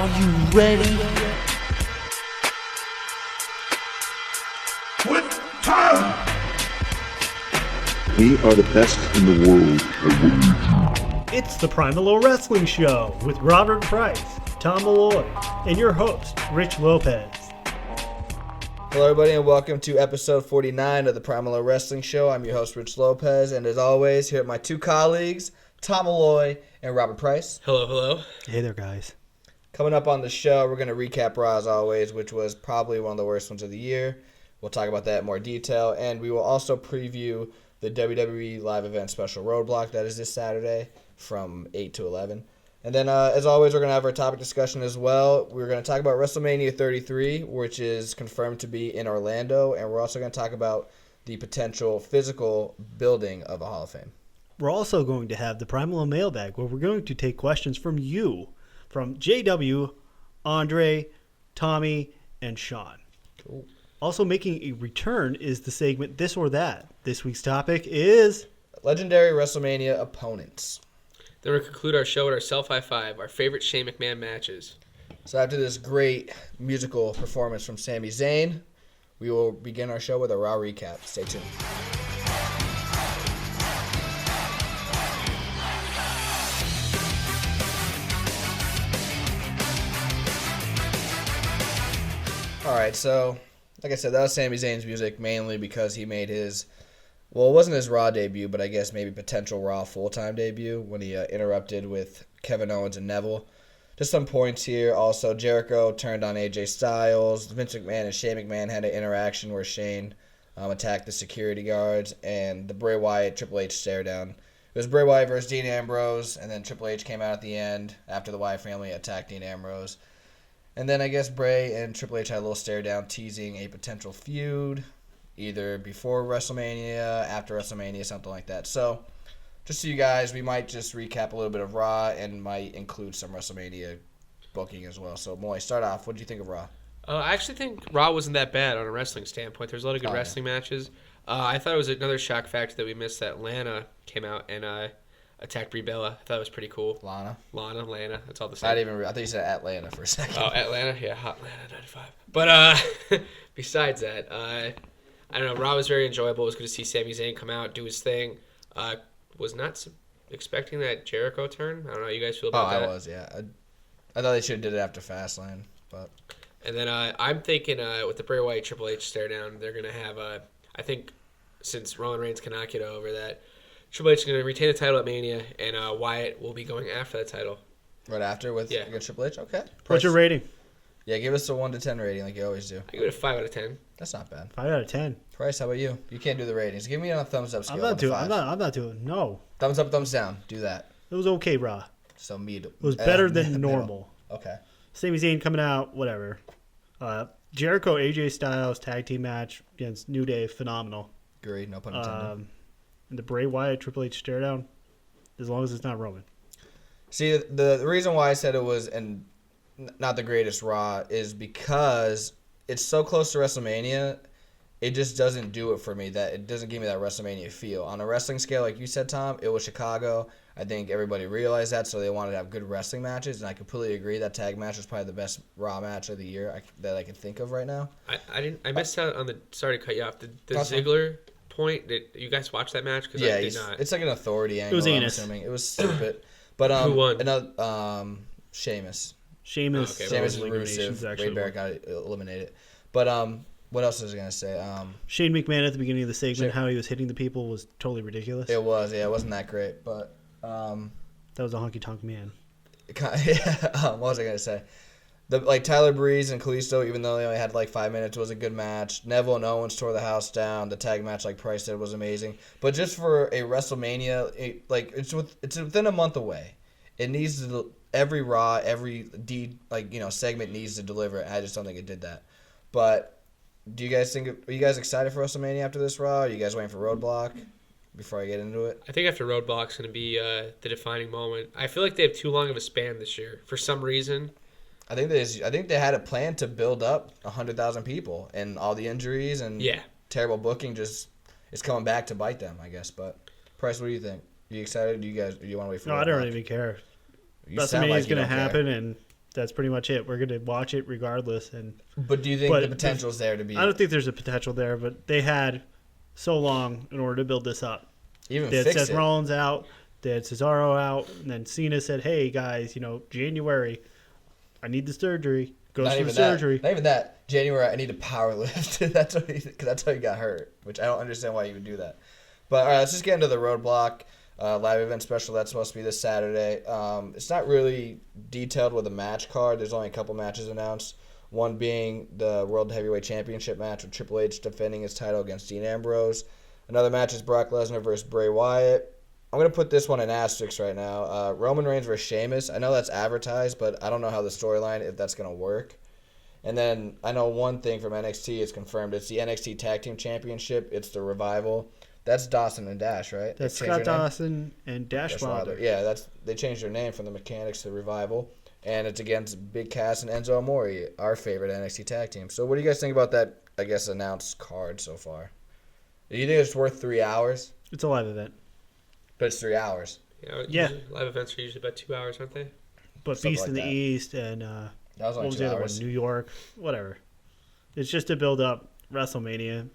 Are you ready? Quit time! We are the best in the world at what we do. It's the PriMalLow Wrestling Show with Robert Price, Tom Malloy, and your host, Rich Lopez. Hello, everybody, and welcome to episode 49 of the PriMalLow Wrestling Show. I'm your host, Rich Lopez, and as always, here are my two colleagues, Tom Malloy and Robert Price. Hello, hello. Hey there, guys. Coming up on the show, we're going to recap Raw as always, which was probably one of the worst ones of the year. We'll talk about that in more detail, and we will also preview the WWE live event special Roadblock that is this Saturday from 8 to 11. And then, as always, we're going to have our topic discussion as well. We're going to talk about WrestleMania 33, which is confirmed to be in Orlando, and we're also going to talk about the potential physical building of a Hall of Fame. We're also going to have the PriMalLow Mailbag, where we're going to take questions from you, from JW, Andre, Tommy, and Sean. Cool. Also making a return is the segment This or That. This week's topic is Legendary WrestleMania opponents. Then we'll conclude our show with our Self-High Five, our favorite Shane McMahon matches. So after this great musical performance from Sami Zayn, we will begin our show with a Raw recap. Stay tuned. Alright, so like I said, that was Sami Zayn's music mainly because he made his, well, it wasn't his Raw debut, but I guess maybe potential Raw full-time debut when he interrupted with Kevin Owens and Neville. Just some points here. Also, Jericho turned on AJ Styles. Vince McMahon and Shane McMahon had an interaction where Shane attacked the security guards, and the Bray Wyatt Triple H stare down. It was Bray Wyatt versus Dean Ambrose, and then Triple H came out at the end after the Wyatt family attacked Dean Ambrose. And then I guess Bray and Triple H had a little stare down teasing a potential feud, either before WrestleMania, after WrestleMania, something like that. So, just so you guys, we might just recap a little bit of Raw and might include some WrestleMania booking as well. So, Moy, start off. What did you think of Raw? I actually think Raw wasn't that bad on a wrestling standpoint. There's a lot of good wrestling matches. I thought it was another shock factor that we missed that Lana came out and attacked Brie Bella. I thought it was pretty cool. Lana, that's all the same. I thought you said Atlanta for a second. Oh, Atlanta? Yeah, hot Atlanta 95. But besides that, I don't know, Raw was very enjoyable. It was good to see Sami Zayn come out, do his thing. Was not expecting that Jericho turn. I don't know how you guys feel about that. I was, yeah. I thought they should have did it after Fastlane, but... And then I'm thinking with the Bray Wyatt Triple H stare down, they're going to have, I think, since Roman Reigns cannot get over that, Triple H is going to retain the title at Mania, and Wyatt will be going after that title. Right after against Triple H? Okay. What's your rating? Yeah, give us a 1 to 10 rating like you always do. I give it a 5 out of 10. That's not bad. 5 out of 10. Price, how about you? You can't do the ratings. Give me a thumbs up scale. I'm not doing. No. Thumbs up, thumbs down. Do that. It was okay, Raw. So It was better than normal. Okay. Sami Zayn coming out, whatever. Jericho, AJ Styles tag team match against New Day, phenomenal. Agreed. No pun intended. And the Bray Wyatt Triple H stare down, as long as it's not Roman. See, the reason why I said it was not the greatest Raw is because it's so close to WrestleMania. It just doesn't do it for me. That it doesn't give me that WrestleMania feel. On a wrestling scale, like you said, Tom, it was Chicago. I think everybody realized that, so they wanted to have good wrestling matches, and I completely agree. That tag match was probably the best Raw match of the year that I can think of right now. I missed out on the. Sorry to cut you off. The Ziggler point. Did you guys watch that match? Because I did not. It's like an authority angle. It was I'm anus. assuming. It was stupid. But who won? Sheamus. Sheamus. Okay, Sheamus and eliminations Rusev. actually Wade Barrett got eliminated. But what else was I gonna say? Shane McMahon at the beginning of the segment, how he was hitting the people was totally ridiculous. It was, yeah, it wasn't that great, but that was a honky tonk man. What was I gonna say? Tyler Breeze and Kalisto, even though they only had 5 minutes, was a good match. Neville and Owens tore the house down. The tag match, like Price said, was amazing. But just for a WrestleMania, it's within a month away. It needs to every Raw, every segment needs to deliver. I just don't think it did that. But are you guys excited for WrestleMania after this Raw? Are you guys waiting for Roadblock before I get into it? I think after Roadblock's going to be the defining moment. I feel like they have too long of a span this year for some reason. I think they had a plan to build up 100,000 people, and all the injuries and terrible booking just is coming back to bite them, I guess. But Price, what do you think? Are you excited? Do you want to wait for? No, Roadblock? I don't even care. You sound WrestleMania like is going to happen, and That's pretty much it. We're gonna watch it regardless. But do you think the potential's there to be? I don't think there's a potential there, but they had so long in order to build this up. Even They had fix Seth it. Rollins out, they had Cesaro out, and then Cena said, "Hey guys, January, I need the surgery." Goes for the surgery. Not even that. January, I need to power lift. That's how he got hurt, which I don't understand why you would do that. But all right, let's just get into the Roadblock live event special. That's supposed to be this Saturday. It's not really detailed with a match card. There's only a couple matches announced. One being the World Heavyweight Championship match with Triple H defending his title against Dean Ambrose. Another match is Brock Lesnar versus Bray Wyatt. I'm going to put this one in asterisks right now. Roman Reigns versus Sheamus. I know that's advertised, but I don't know how the storyline, if that's going to work. And then I know one thing from NXT is confirmed. It's the NXT Tag Team Championship. It's the Revival. That's Dawson and Dash, right? That's Scott Dawson and Dash Wilder. Yeah, they changed their name from the Mechanics to the Revival. And it's against Big Cass and Enzo Amore, our favorite NXT Tag Team. So what do you guys think about that, I guess, announced card so far? Do you think it's worth 3 hours? It's a live event. But it's 3 hours. Yeah. Live events are usually about 2 hours, aren't they? But Something Beast like in the that. East and That was what only was 2 the other one? hours. New York, whatever. It's just to build up WrestleMania.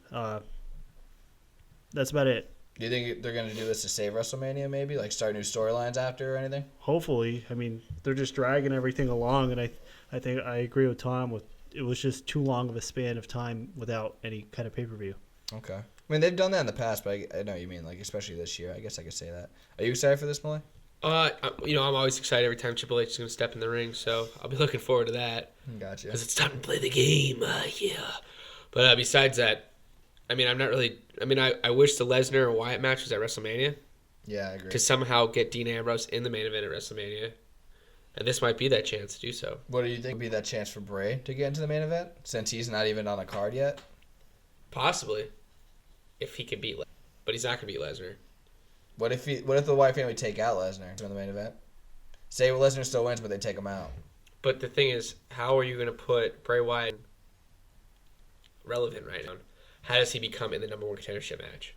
That's about it. Do you think they're going to do this to save WrestleMania maybe? Like start new storylines after or anything? Hopefully, I mean, they're just dragging everything along, and I think I agree with Tom. It was just too long of a span of time without any kind of pay-per-view. Okay. I mean, they've done that in the past, but I know what you mean, like, especially this year. I guess I could say that. Are you excited for this, Molly? I'm always excited every time Triple H is going to step in the ring, so I'll be looking forward to that. Gotcha. Because it's time to play the game, yeah. But besides that, I mean, I'm not really... I mean, I wish the Lesnar and Wyatt match was at WrestleMania. Yeah, I agree. To somehow get Dean Ambrose in the main event at WrestleMania. And this might be that chance to do so. What do you think would be that chance for Bray to get into the main event, since he's not even on the card yet? Possibly. If he can beat Lesnar. But he's not going to beat Lesnar. What if the Wyatt family take out Lesnar in the main event? Say Lesnar still wins, but they take him out. But the thing is, how are you going to put Bray Wyatt relevant right now? How does he become in the number one contendership match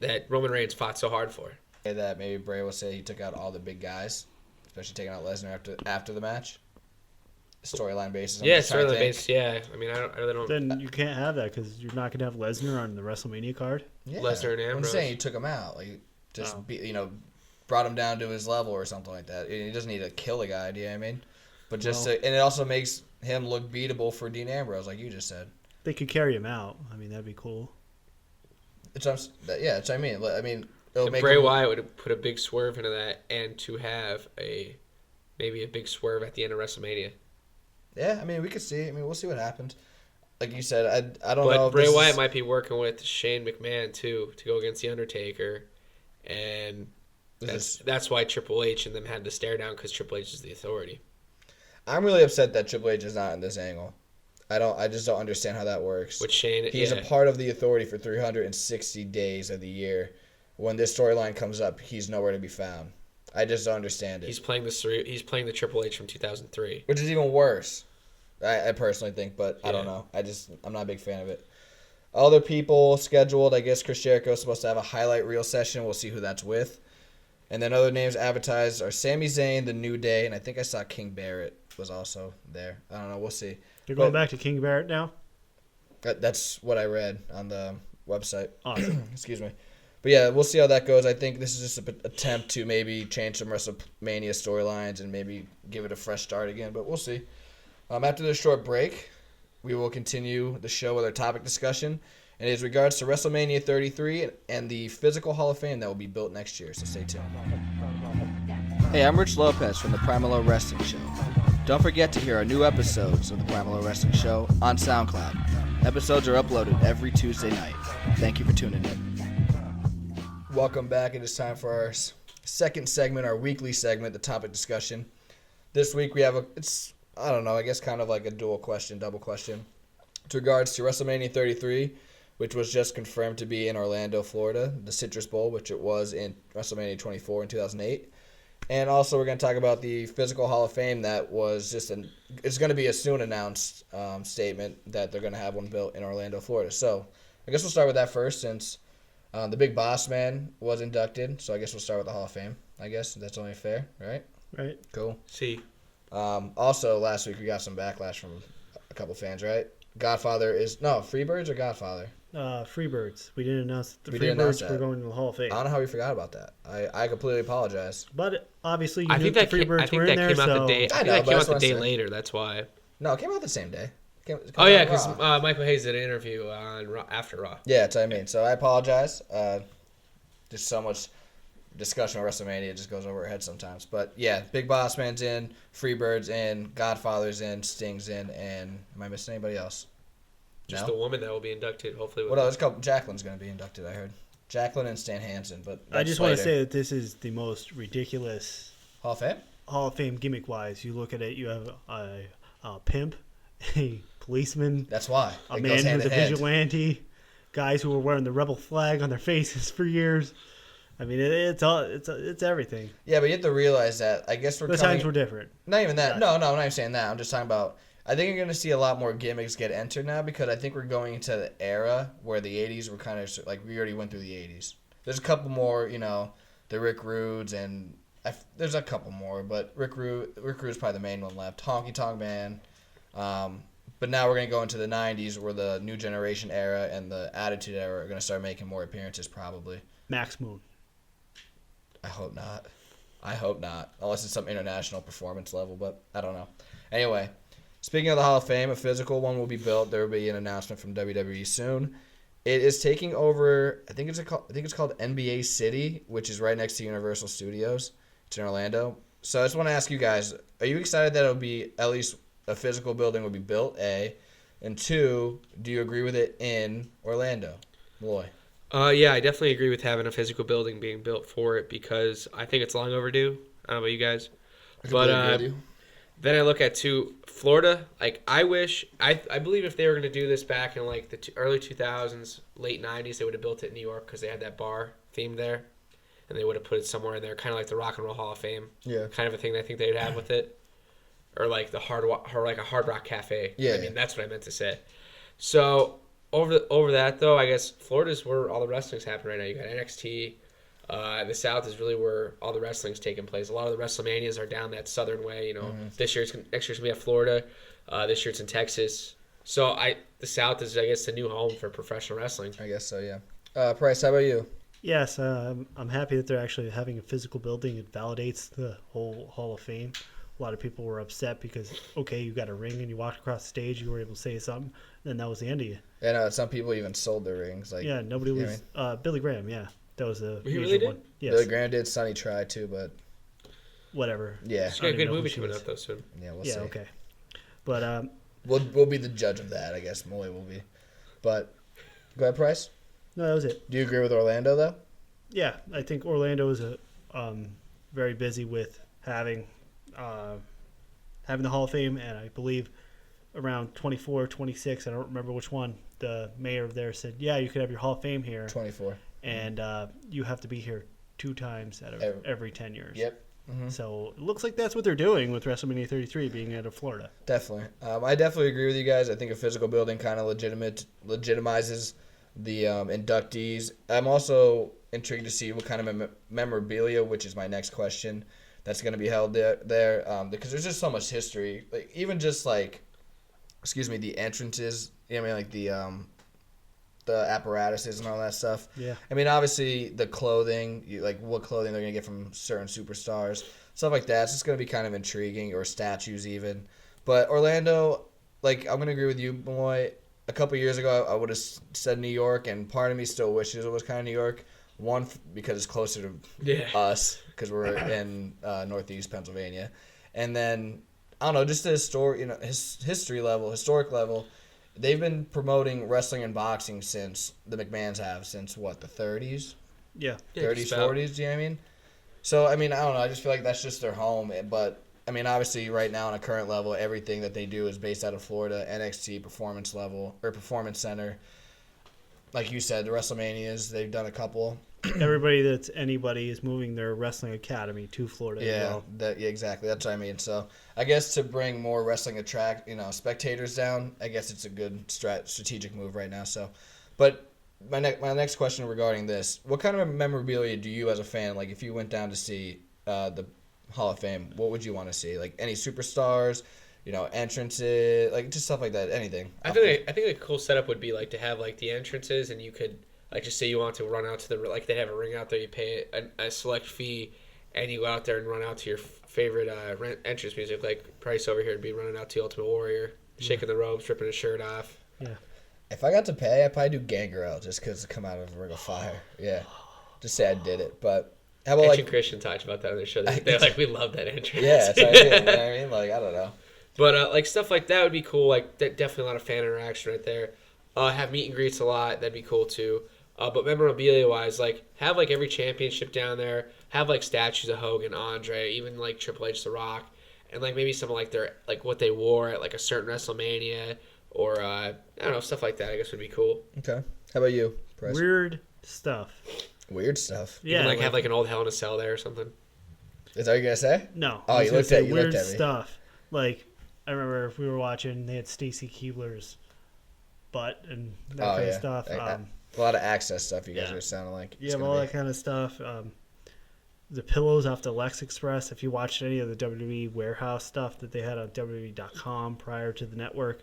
that Roman Reigns fought so hard for? Say that maybe Bray will say he took out all the big guys, especially taking out Lesnar after the match. Storyline basis. Yeah, storyline basis. Yeah, I mean, I really don't. Then you can't have that because you're not going to have Lesnar on the WrestleMania card. Yeah. Lesnar and I'm Ambrose. saying he took him out, like just brought him down to his level or something like that. He doesn't need to kill a guy. Do you know what I mean? But just and it also makes him look beatable for Dean Ambrose, like you just said. They could carry him out. I mean, that'd be cool. That's what I mean. I mean, it'll make Bray Wyatt would put a big swerve into that, and to have maybe a big swerve at the end of WrestleMania. Yeah, I mean, we could see. I mean, we'll see what happens. Like you said, I don't know. But If Bray Wyatt might be working with Shane McMahon too to go against the Undertaker, and that's why Triple H and them had to stare down because Triple H is the authority. I'm really upset that Triple H is not in this angle. I just don't understand how that works. With Shane, he's a part of the authority for 360 days of the year. When this storyline comes up, he's nowhere to be found. I just don't understand it. He's playing the Triple H from 2003, which is even worse. I personally think, but I don't know. I'm not a big fan of it. Other people scheduled, I guess Chris Jericho is supposed to have a highlight reel session. We'll see who that's with. And then other names advertised are Sami Zayn, The New Day, and I think I saw King Barrett was also there. I don't know. We'll see. You're going back to King Barrett now? That's what I read on the website. Awesome. Excuse me. But yeah, we'll see how that goes. I think this is just an attempt to maybe change some WrestleMania storylines and maybe give it a fresh start again, but we'll see. After this short break, we will continue the show with our topic discussion, and it is regards to WrestleMania 33 and the Physical Hall of Fame that will be built next year, so stay tuned. Hey, I'm Rich Lopez from the PriMalLow Wrestling Show. Don't forget to hear our new episodes of the PriMalLow Wrestling Show on SoundCloud. Episodes are uploaded every Tuesday night. Thank you for tuning in. Welcome back. It is time for our second segment, our weekly segment, the topic discussion. This week we have I guess kind of like a double question. With regards to WrestleMania 33, which was just confirmed to be in Orlando, Florida, the Citrus Bowl, which it was in WrestleMania 24 in 2008. And also we're going to talk about the Physical Hall of Fame that was it's going to be a soon announced statement that they're going to have one built in Orlando, Florida. So I guess we'll start with that first since the Big Boss Man was inducted. So I guess we'll start with the Hall of Fame. I guess that's only fair, right? Right. Cool. See. Also, last week we got some backlash from a couple fans, right? Freebirds or Godfather? Freebirds. We didn't announce that the We didn't announce Freebirds were that. going to the Hall of Fame. I don't know how we forgot about that. I completely apologize. But obviously, I knew think the that Freebirds came were in there. out the day. I I think know, that but came that's out the what I'm day saying. later. That's why. No, it came out the same day. Oh yeah, because because Michael Hayes did an interview on after Raw. Yeah, that's what I mean. So I apologize. There's so much discussion on WrestleMania, it just goes over our head sometimes. But yeah, Big Boss Man's in, Freebird's in, Godfather's in, Sting's in, and am I missing anybody else? Just No? the woman that will be inducted, hopefully. What else? Jacqueline's going to be inducted, I heard. Jacqueline and Stan Hansen, but I that's just want to later. say that this is the most ridiculous Hall of Fame? Hall of Fame gimmick-wise. You look at it, you have a pimp, a policeman, That's why. a It man goes hand who's a in hand. vigilante, guys who were wearing the rebel flag on their faces for years. I mean, it's everything. Yeah, but you have to realize that. I guess we're The coming. times were different. Not even that. Right. No, I'm not even saying that. I'm just talking about. I think you're going to see a lot more gimmicks get entered now because I think we're going into the era where the 80s were kind of like we already went through the 80s. There's a couple more, the Rick Rudes and there's a couple more, but Rick Rude is probably the main one left. Honky Tonk Man. But now we're going to go into the 90s where the New Generation era and the Attitude era are going to start making more appearances probably. Max Moon. I hope not. Unless it's some international performance level, but I don't know. Anyway, speaking of the Hall of Fame, a physical one will be built. There will be an announcement from WWE soon. It is taking over. I think it's called NBA City, which is right next to Universal Studios. It's in Orlando. So I just want to ask you guys: are you excited that it'll be at least a physical building will be built? A, and two, do you agree with it in Orlando, Malloy? Yeah, I definitely agree with having a physical building being built for it because I think it's long overdue. I don't know about you guys. But then I look at Florida. Like I believe if they were going to do this back in like the early 2000s, late 90s, they would have built it in New York because they had that bar theme there, and they would have put it somewhere in there, kind of like the Rock and Roll Hall of Fame, Yeah. kind of a thing I think they'd have with it, or like the like a Hard Rock Cafe. Yeah. I mean that's what I meant to say. So over that though, I guess Florida's where all the wrestling's happening right now. You got NXT. The South is really where all the wrestling's taking place. A lot of the WrestleManias are down that southern way. Next year's gonna be at Florida. This year it's in Texas. So the South is, I guess, the new home for professional wrestling. I guess so. Yeah. Price, how about you? Yes, I'm happy that they're actually having a physical building. It validates the whole Hall of Fame. A lot of people were upset because, okay, you got a ring and you walked across the stage, you were able to say something, and that was the end of you. And some people even sold their rings. Like Yeah, nobody you know was. what I mean? Billy Graham, yeah. That was the He major really did? one. Yes, Billy Graham did. Sonny tried too, but whatever. yeah, She's got a I don't good even know movie who she coming is. out though soon. yeah, we'll Yeah, see. okay. But We'll be the judge of that, I guess. Molly will be. But go ahead, Price. no, that was it. Do you agree with Orlando though? Yeah, I think Orlando is very busy with having the Hall of Fame, and I believe around 24, 26, I don't remember which one, the mayor there said, yeah, you could have your Hall of Fame here, 24. and you have to be here 2 times out of every 10 years. Yep. Mm-hmm. So it looks like that's what they're doing with WrestleMania 33 being out of Florida. Definitely. I definitely agree with you guys. I think a physical building kind of legitimizes the inductees. I'm also intrigued to see what kind of memorabilia, which is my next question, that's going to be held there because there's just so much history. Like even just like, the entrances. You know what I mean? Like the apparatuses and all that stuff. Yeah. I mean, obviously the clothing, like what clothing they're gonna get from certain superstars, stuff like that. It's just gonna be kind of intriguing, or statues even. But Orlando, like I'm gonna agree with you, Malloy. A couple years ago, I would have said New York, and part of me still wishes it was kind of New York. One, because it's closer to us, because we're in Northeast Pennsylvania, and then I don't know, just the historic level. They've been promoting wrestling and boxing since the McMahons have, since what, the 30s? Yeah. 30s, 40s, do you know what I mean? So, I mean, I don't know. I just feel like that's just their home. But, I mean, obviously right now on a current level, everything that they do is based out of Florida, NXT, Performance Center. Like you said, the WrestleManias, they've done a couple. Everybody that's anybody is moving their wrestling academy to Florida as well. Yeah, exactly. That's what I mean. So, I guess to bring more wrestling spectators down, I guess it's a good strategic move right now. So, but my next question regarding this: what kind of memorabilia do you, as a fan, like if you went down to see the Hall of Fame, what would you want to see? Like any superstars, entrances, like just stuff like that. Anything. I think a cool setup would be like to have like the entrances, and you could like just say you want to run out to the like they have a ring out there. You pay a select fee, and you go out there and run out to your favorite entrance music. Like Price over here would be running out to Ultimate Warrior, shaking the ropes, ripping his shirt off. Yeah. If I got to pay, I'd probably do Gangrel just because to come out of Ring of Fire. Yeah. Just say I did it. But how about Edge and Christian talked about that on their show. They're like, we love that entrance. Yeah, that's what I did. You know what I mean? Like, I don't know. But like stuff like that would be cool. Like definitely a lot of fan interaction right there. Have meet and greets a lot. That'd be cool too. But memorabilia wise, like have like every championship down there. Have like statues of Hogan, Andre, even like Triple H, The Rock, and like maybe some of like their like what they wore at like a certain WrestleMania or I don't know, stuff like that. I guess would be cool. Okay. How about you, Price? Weird stuff. Weird stuff. Yeah, even, like have like an old Hell in a Cell there or something. Is that what you're gonna say? No. Oh, you looked at me. Weird stuff. Like I remember if we were watching, they had Stacy Keibler's butt and that kind of stuff. A lot of access stuff. You guys are sounding like. Yeah, all that kind of stuff. The pillows off the Lex Express. If you watched any of the WWE warehouse stuff that they had on WWE.com prior to the network,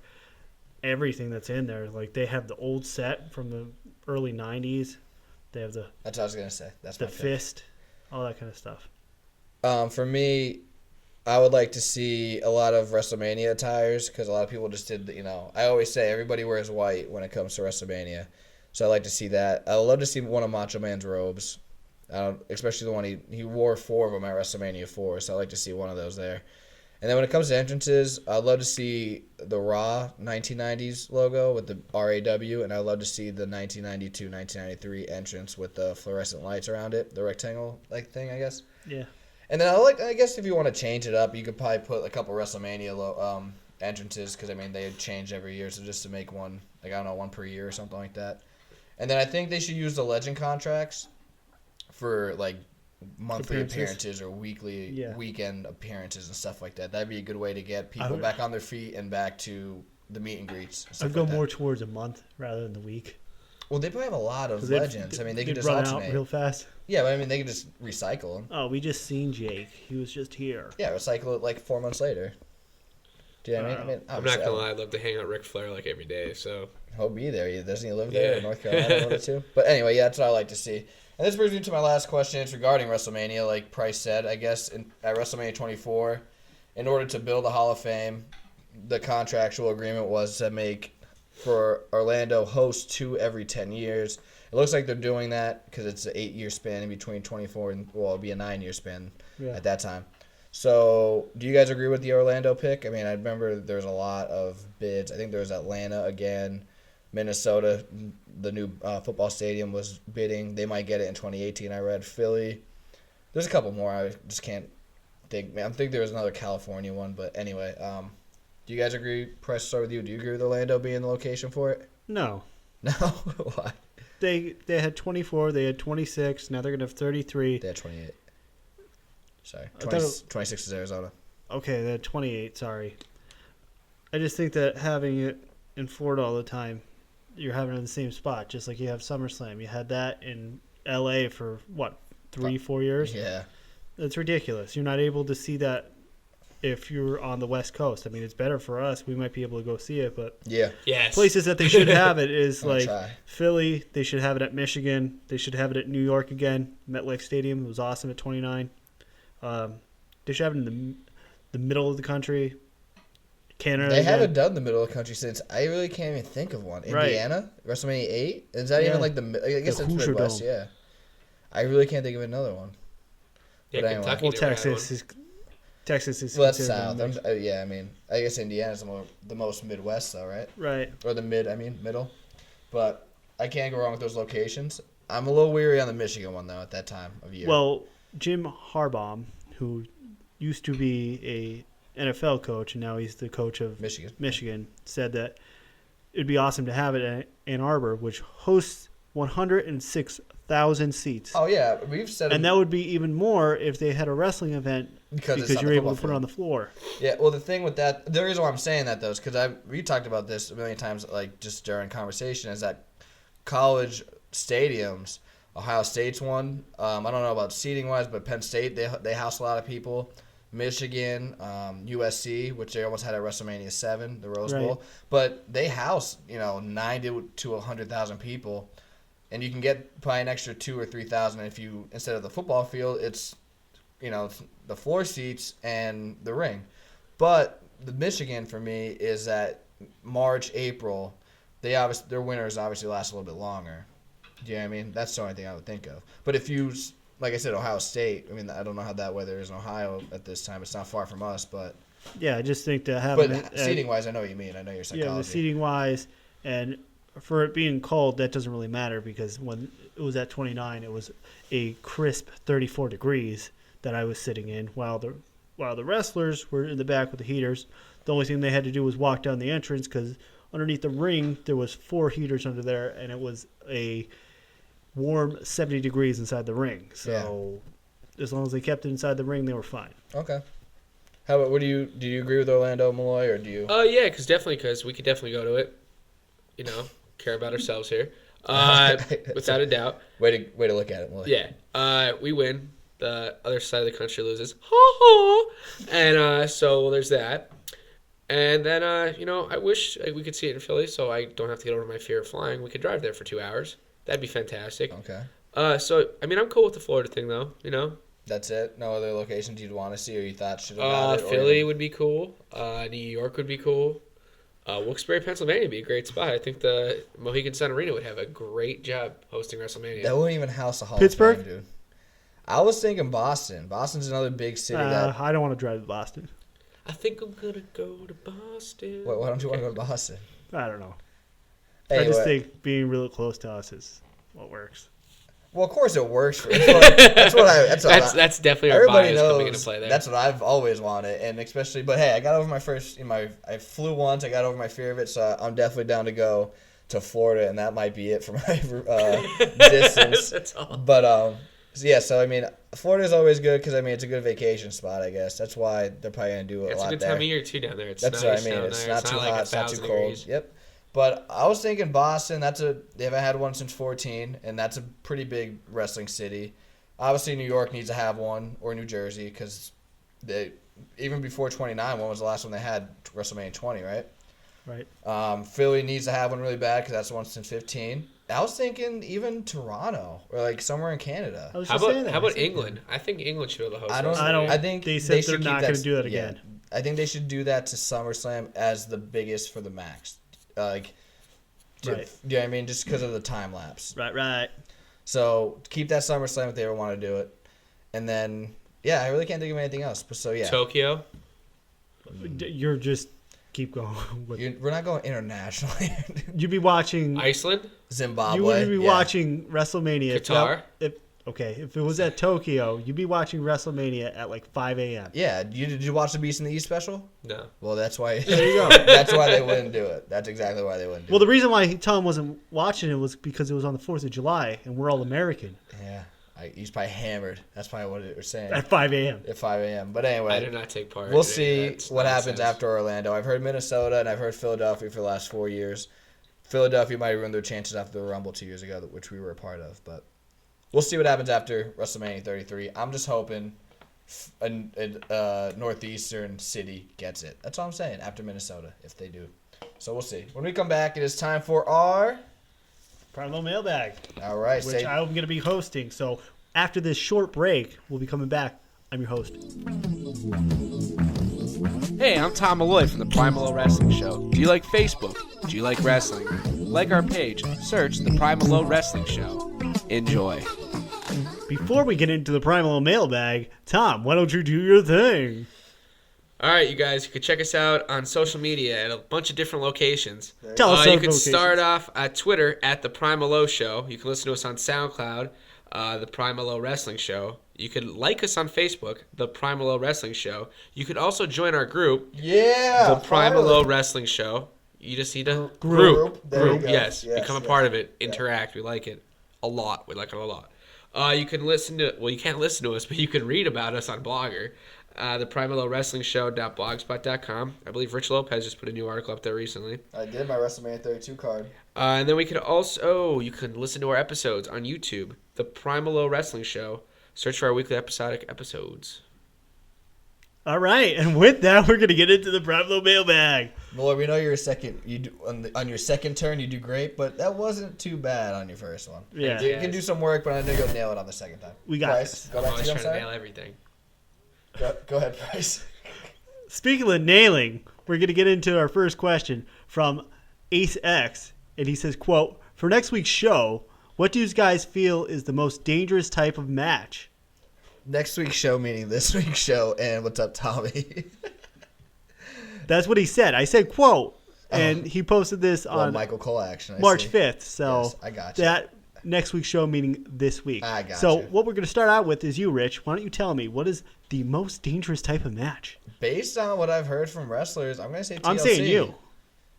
everything that's in there, like they have the old set from the early '90s. They have the. That's what I was gonna say. That's the my pick. fist, all that kind of stuff. For me, I would like to see a lot of WrestleMania attires because a lot of people just did. I always say everybody wears white when it comes to WrestleMania, so I like to see that. I would love to see one of Macho Man's robes, especially the one he wore 4 of them at WrestleMania 4. So I like to see one of those there. And then when it comes to entrances, I'd love to see the Raw 1990s logo with the RAW, and I'd love to see the 1992-1993 entrance with the fluorescent lights around it, the rectangle like thing, I guess. Yeah. And then I guess if you want to change it up, you could probably put a couple WrestleMania entrances because they change every year, so just to make one, like I don't know, one per year or something like that. And then I think they should use the legend contracts for like monthly appearances or weekly weekend appearances and stuff like that. That'd be a good way to get people back on their feet and back to the meet and greets. I'd go more towards a month rather than the week. Well, they probably have a lot of legends. They can just run alternate out real fast. Yeah, but they can just recycle them. Oh, we just seen Jake. He was just here. Yeah, recycle it like 4 months later. Do you know what I mean? I'm not gonna lie, I'd love to hang out Ric Flair like every day. So he'll be there. Doesn't he live there in North Carolina? One or two. But anyway, that's what I like to see. And this brings me to my last question. It's regarding WrestleMania. Like Price said, I guess at WrestleMania 24, in order to build a Hall of Fame, the contractual agreement was to make for Orlando host 2 every 10 years. It looks like they're doing that because it's an 8-year span in between 24 and it'll be a 9-year span at that time. So, do you guys agree with the Orlando pick? I remember there was a lot of bids. I think there was Atlanta again, Minnesota, the new football stadium was bidding. They might get it in 2018. I read Philly. There's a couple more. I just can't think. I think there was another California one, but anyway. Do you guys agree? Price, start with you. Do you agree with Orlando being the location for it? No. No? Why? They had 24. They had 26. Now they're gonna have 33. They had 28. Sorry, 26 is Arizona. Okay, they had 28. Sorry. I just think that having it in Florida all the time, you're having it in the same spot, just like you have SummerSlam. You had that in L.A. for, 3-4 years? Yeah. That's ridiculous. You're not able to see that if you're on the West Coast. It's better for us. We might be able to go see it, but places that they should have it is like Philly. They should have it at Michigan. They should have it at New York again. MetLife Stadium was awesome at 29. They should have it in the middle of the country. Canada. They haven't done the middle of the country since I really can't even think of one. Indiana, WrestleMania 8. Is that even like I guess it's Midwest. Dome. Yeah, I really can't think of another one. Yeah, but anyway. Kentucky Texas is well, that's south. I guess Indiana's the most Midwest though, right? Right. Or the middle. But I can't go wrong with those locations. I'm a little weary on the Michigan one though at that time of year. Well, Jim Harbaugh, who used to be a NFL coach and now he's the coach of Michigan, said that it'd be awesome to have it at Ann Arbor, which hosts 106,000 seats. Oh yeah, we've said. And that would be even more if they had a wrestling event because you're able to put it on the floor. Yeah, well the thing with that, the reason why I'm saying that though is because we talked about this a million times, like just during conversation, is that college stadiums Ohio State's one. I don't know about seating wise, but Penn State they house a lot of people. Michigan, USC, which they almost had at WrestleMania 7, the Rose Bowl, Right. but they house 90 to 100,000 people, and you can get probably an extra 2,000 or 3,000 if you instead of the football field, it's the floor seats and the ring. But the Michigan for me is that March, April, their winters obviously last a little bit longer. Do you know what I mean? That's the only thing I would think of. But if you, like I said, Ohio State, I mean, I don't know how that weather is in Ohio at this time. It's not far from us, but Yeah, I just think to have seating wise, I know what you mean. I know your psychology. Yeah, the seating wise, and for it being cold, that doesn't really matter because when it was at 29, it was a crisp 34 degrees that I was sitting in, while the wrestlers were in the back with the heaters. The only thing they had to do was walk down the entrance because underneath the ring there was 4 heaters under there, and it was a warm 70 degrees inside the ring. So as long as they kept it inside the ring, they were fine. Okay. How about do you agree with Orlando, Malloy, or do you? Yeah, because we could definitely go to it. Care about ourselves here, without a doubt. Way to look at it, Malloy. Yeah, we win. The other side of the country loses. Ha ha. And so there's that. And then I wish we could see it in Philly, so I don't have to get over my fear of flying. We could drive there for 2 hours. That'd be fantastic. Okay. So I mean, I'm cool with the Florida thing, though. That's it. No other locations you'd want to see or you thought should have got it. Philly would be cool. New York would be cool. Wilkes-Barre, Pennsylvania would be a great spot. I think the Mohegan Sun Arena would have a great job hosting WrestleMania. That wouldn't even house a Hall Pittsburgh? of Fame, dude. I was thinking Boston. Boston's another big city that. I don't want to drive to Boston. I think I'm gonna go to Boston. Why don't you want to go to Boston? I don't know. Anyway. I just think being really close to us is what works. Well, of course it works. That's definitely our everybody bias knows. coming into play there. That's what I've always wanted, and especially. But hey, I got over my first. I flew once. I got over my fear of it, so I'm definitely down to go to Florida, and that might be it for my distance. That's all. But so I mean, Florida's always good because I mean it's a good vacation spot. I guess that's why they're probably gonna do a lot there. It's a good time of year too down there. That's what I mean. It's not too hot. It's not too cold. Degrees. Yep. But I was thinking Boston. They haven't had one since 2014, and that's a pretty big wrestling city. Obviously, New York needs to have one, or New Jersey, because even before 29, when was the last one they had? WrestleMania 20, right? Right. Philly needs to have one really bad because that's the one since 15. I was thinking even Toronto or like somewhere in Canada. I was How just saying that. about England? I think England should be able to host. I don't. WrestleMania. I think They said they're should not keep going to do that again. I think they should do that to SummerSlam as the biggest for the max. Right. Do you know what I mean? Just because of the time lapse. Right. So keep that SummerSlam if they ever want to do it, and then I really can't think of anything else. But so Tokyo. You're just keep going. We're not going internationally. You'd be watching Iceland. Zimbabwe. You would be watching WrestleMania. Qatar. If it was at Tokyo, you'd be watching WrestleMania at like 5 a.m. Yeah. Did you watch the Beast in the East special? No. Well, that's why. There you go. That's why they wouldn't do it. That's exactly why they wouldn't do it. Well, the reason why Tom wasn't watching it was because it was on the 4th of July, and we're all American. Yeah. He's probably hammered. That's probably what they were saying. At 5 a.m. At 5 a.m. But anyway. I did not take part. We'll see That's what nonsense. happens after Orlando. I've heard Minnesota and I've heard Philadelphia for the last 4 years. Philadelphia might have ruined their chances after the Rumble 2 years ago, which we were a part of. But we'll see what happens after WrestleMania 33. I'm just hoping a northeastern city gets it. That's all I'm saying after Minnesota, if they do. So we'll see. When we come back, it is time for our PriMalLow Mailbag, all right, which I'm going to be hosting. So after this short break, we'll be coming back. I'm your host. Hey, I'm Tom Malloy from the PriMalLow Wrestling Show. Do you like Facebook? Do you like wrestling? Like our page, search the PriMalLow Wrestling Show. Enjoy. Before we get into the PriMalLow Mailbag, Tom, why don't you do your thing? All right, you guys, you can check us out on social media at a bunch of different locations. Tell us You those can locations. start off at Twitter at the PriMalLow Show. You can listen to us on SoundCloud, the PriMalLow Wrestling Show. You could like us on Facebook, the PriMalLow Wrestling Show. You could also join our group, Yeah. the PriMalLow Wrestling Show. You just need a Group. There you group. go. Yes, Yes, become a yes. part of it. Interact. We like it a lot. We like it a lot. You can listen to. Well, you can't listen to us, but you can read about us on Blogger. The PriMalLow Wrestling Show.blogspot.com. I believe Rich Lopez just put a new article up there recently. I did my WrestleMania 32 card. And then you can listen to our episodes on YouTube. The PriMalLow Wrestling Show. Search for our weekly episodic episodes. All right, and with that, we're gonna get into the PriMalLow Mailbag. Well, we know you're a second. You do, on your second turn, you do great, but that wasn't too bad on your first one. Yeah. You can do some work, but I know you'll nail it on the second time. We got Price, this. go I'm back always to you. trying I'm to sorry. nail everything. Go ahead, Price. Speaking of nailing, we're gonna get into our first question from Ace X, and he says, "Quote: For next week's show, what do you guys feel is the most dangerous type of match?" Next week's show, meaning this week's show, and what's up, Tommy? That's what he said. I said, "Quote," and he posted this on Michael Cole action. I March see. 5th. So Yes, I got you. that next week's show, meaning this week. I got so you. what we're going to start out with is you, Rich. Why don't you tell me what is the most dangerous type of match? Based on what I've heard from wrestlers, I'm going to say TLC. I'm saying you.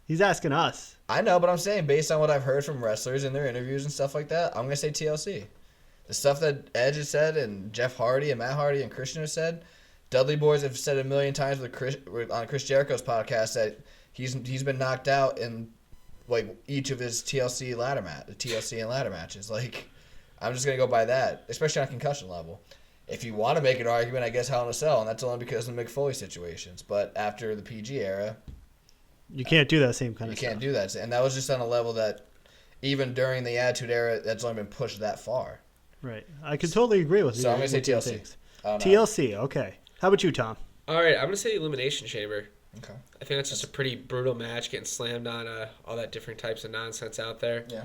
He's asking us. I know, but I'm saying based on what I've heard from wrestlers in their interviews and stuff like that, I'm going to say TLC. The stuff that Edge has said and Jeff Hardy and Matt Hardy and Christian have said, Dudley Boys have said a million times on Chris Jericho's podcast that he's been knocked out in like each of his TLC and ladder matches. Like, I'm just going to go by that, especially on concussion level. If you want to make an argument, I guess Hell in a Cell, and that's only because of the Mick Foley situations. But after the PG era, You can't do that same kind you of can't stuff. do that. And that was just on a level that even during the Attitude Era, that's only been pushed that far. Right. I can totally agree with you. So I'm going to say with your TLC. things. I don't know. TLC, okay. How about you, Tom? All right, I'm going to say Elimination Chamber. Okay. I think that's just a pretty brutal match, getting slammed on all that different types of nonsense out there. Yeah.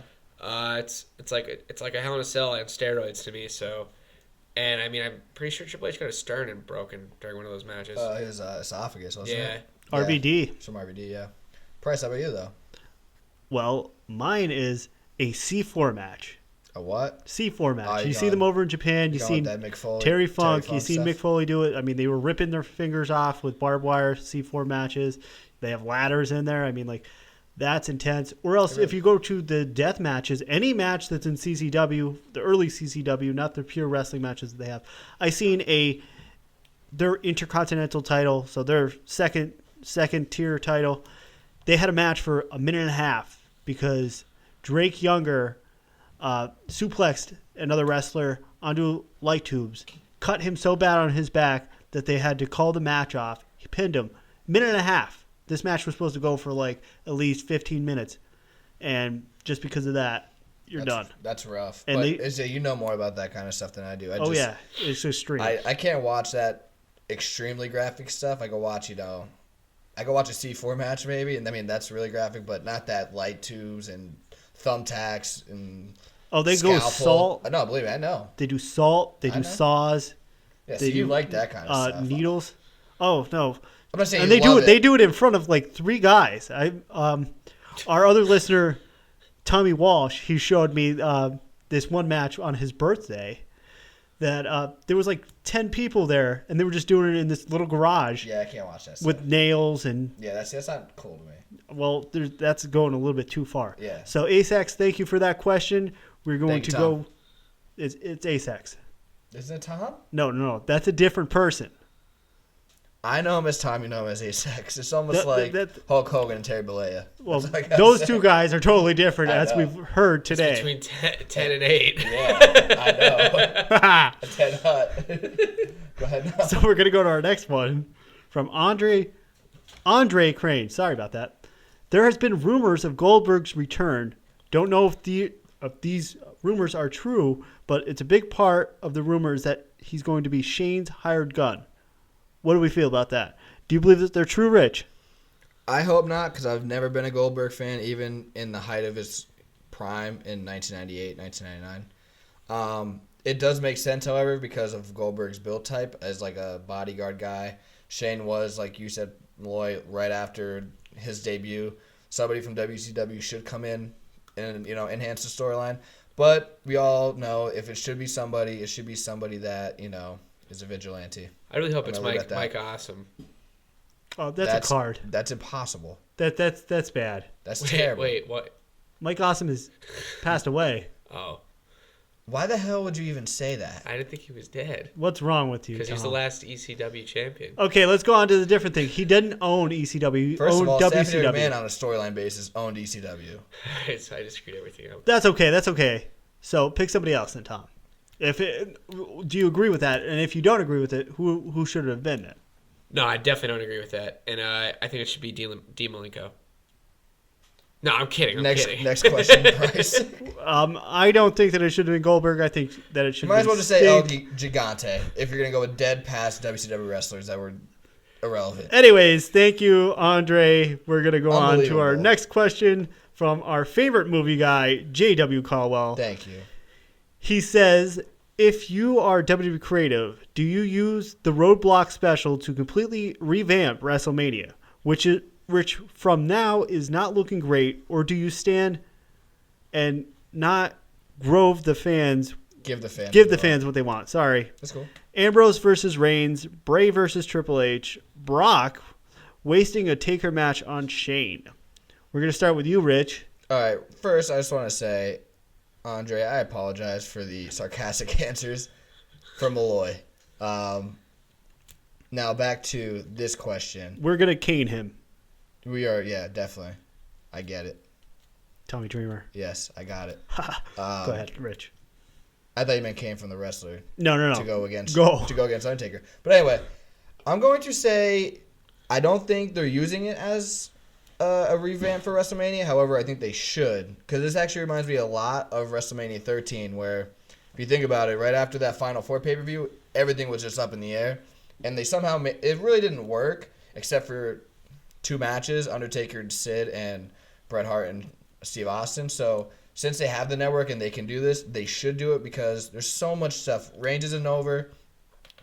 It's like a Hell in a Cell on steroids to me. So, and I mean, I'm pretty sure Triple H got his sternum broken during one of those matches. His esophagus, wasn't Yeah. it? RVD. Some RVD, yeah. Price, how about you, though? Well, mine is a C4 match. A what? C4 match. you You see going- them over in Japan. You going seen with that Mick Foley- Terry Funk. You seen stuff? Mick Foley do it. I mean, they were ripping their fingers off with barbed wire C4 matches. They have ladders in there. I mean, like, that's intense. Or else, if you go to the death matches, any match that's in CCW, the early CCW, not the pure wrestling matches that they have, I seen their Intercontinental title, so their second tier title. They had a match for a minute and a half because Drake Younger suplexed another wrestler onto light tubes, cut him so bad on his back that they had to call the match off. He pinned him. Minute and a half. This match was supposed to go for like at least 15 minutes. And just because of that, you're done. That's rough. And But they- Izzy, you know more about that kind of stuff than I do. Yeah, it's extreme. I can't watch that extremely graphic stuff. I go watch a C4 match maybe, and I mean that's really graphic, but not that light tubes and thumbtacks and they go scalpel. salt. No, believe me, I know. They do salt. They I do know. saws. Yeah, They so you do, like that kind of stuff. Needles. Oh no. I'm not saying And you they do love it. They do it in front of like 3 guys. Our other listener, Tommy Walsh, he showed me this one match on his birthday that there was like 10 people there, and they were just doing it in this little garage Yeah, I can't watch that stuff. with nails and Yeah, that's not cool to me. well, that's going a little bit too far. Yeah. So ASAX, thank you for that question. We're going Thank you, to Tom. go. It's ASAX. Isn't it Tom? No, that's a different person. I know him as Tom, you know him as Asex. It's almost like Hulk Hogan and Terry Bollea. Well, That's what I gotta those say. 2 guys are totally different, I as know. we've heard today. Between 10 and 8. Yeah, I know. Ted Hutt. Go ahead now. So we're gonna go to our next one from Andre Crane. Sorry about that. There has been rumors of Goldberg's return. Don't know if these rumors are true, but it's a big part of the rumors that he's going to be Shane's hired gun. What do we feel about that? Do you believe that they're true, Rich? I hope not, because I've never been a Goldberg fan, even in the height of his prime in 1998, 1999. It does make sense, however, because of Goldberg's build type as like a bodyguard guy. Shane was, like you said, Malloy, right after his debut. Somebody from WCW should come in and enhance the storyline. But we all know if it should be somebody, it should be somebody that is a vigilante. I really hope I'm it's gonna leave it Mike at that. Awesome. Oh, that's a card. That's impossible. That's bad. That's terrible. Wait, what? Mike Awesome has passed away. Oh. Why the hell would you even say that? I didn't think he was dead. What's wrong with you, Because he's the Tom? last ECW champion. Okay, let's go on to the different thing. He didn't own ECW. He First owned of all, Stephanie WCW. McMahon on a storyline basis owned ECW. So I just screwed everything up. That's okay. That's okay. So pick somebody else then, Tom. Do you agree with that? And if you don't agree with it, who should it have been then? No, I definitely don't agree with that. And I think it should be Dean Malenko. No, I'm kidding. I'm kidding. Next question, Bryce. I don't think that it should have been Goldberg. I think that it should You might have as well been just say El Sting. Gigante if you're going to go with dead past WCW wrestlers that were irrelevant. Anyways, thank you, Andre. We're going to go on to our Unbelievable. next question from our favorite movie guy, J.W. Caldwell. Thank you. He says, if you are WWE creative, do you use the Roadblock special to completely revamp WrestleMania, which from now is not looking great, or do you stand and not grove the fans, Give the fans what they want? Sorry. That's cool. Ambrose versus Reigns, Bray versus Triple H, Brock wasting a Taker match on Shane. We're going to start with you, Rich. All right. First, I just want to say, Andre, I apologize for the sarcastic answers from Malloy. Now, back to this question. We're going to cane him. We are, yeah, definitely. I get it. Tommy Dreamer. Yes, I got it. Go ahead, Rich. I thought you meant came from the wrestler No. to go against Go. Undertaker. But anyway, I'm going to say I don't think they're using it as a revamp for WrestleMania. However, I think they should, because this actually reminds me a lot of WrestleMania 13, where if you think about it, right after that Final Four pay-per-view, everything was just up in the air, and they somehow it really didn't work except for 2 matches, Undertaker, Sid, and Bret Hart and Steve Austin. So since they have the network and they can do this, they should do it because there's so much stuff. Reigns isn't over.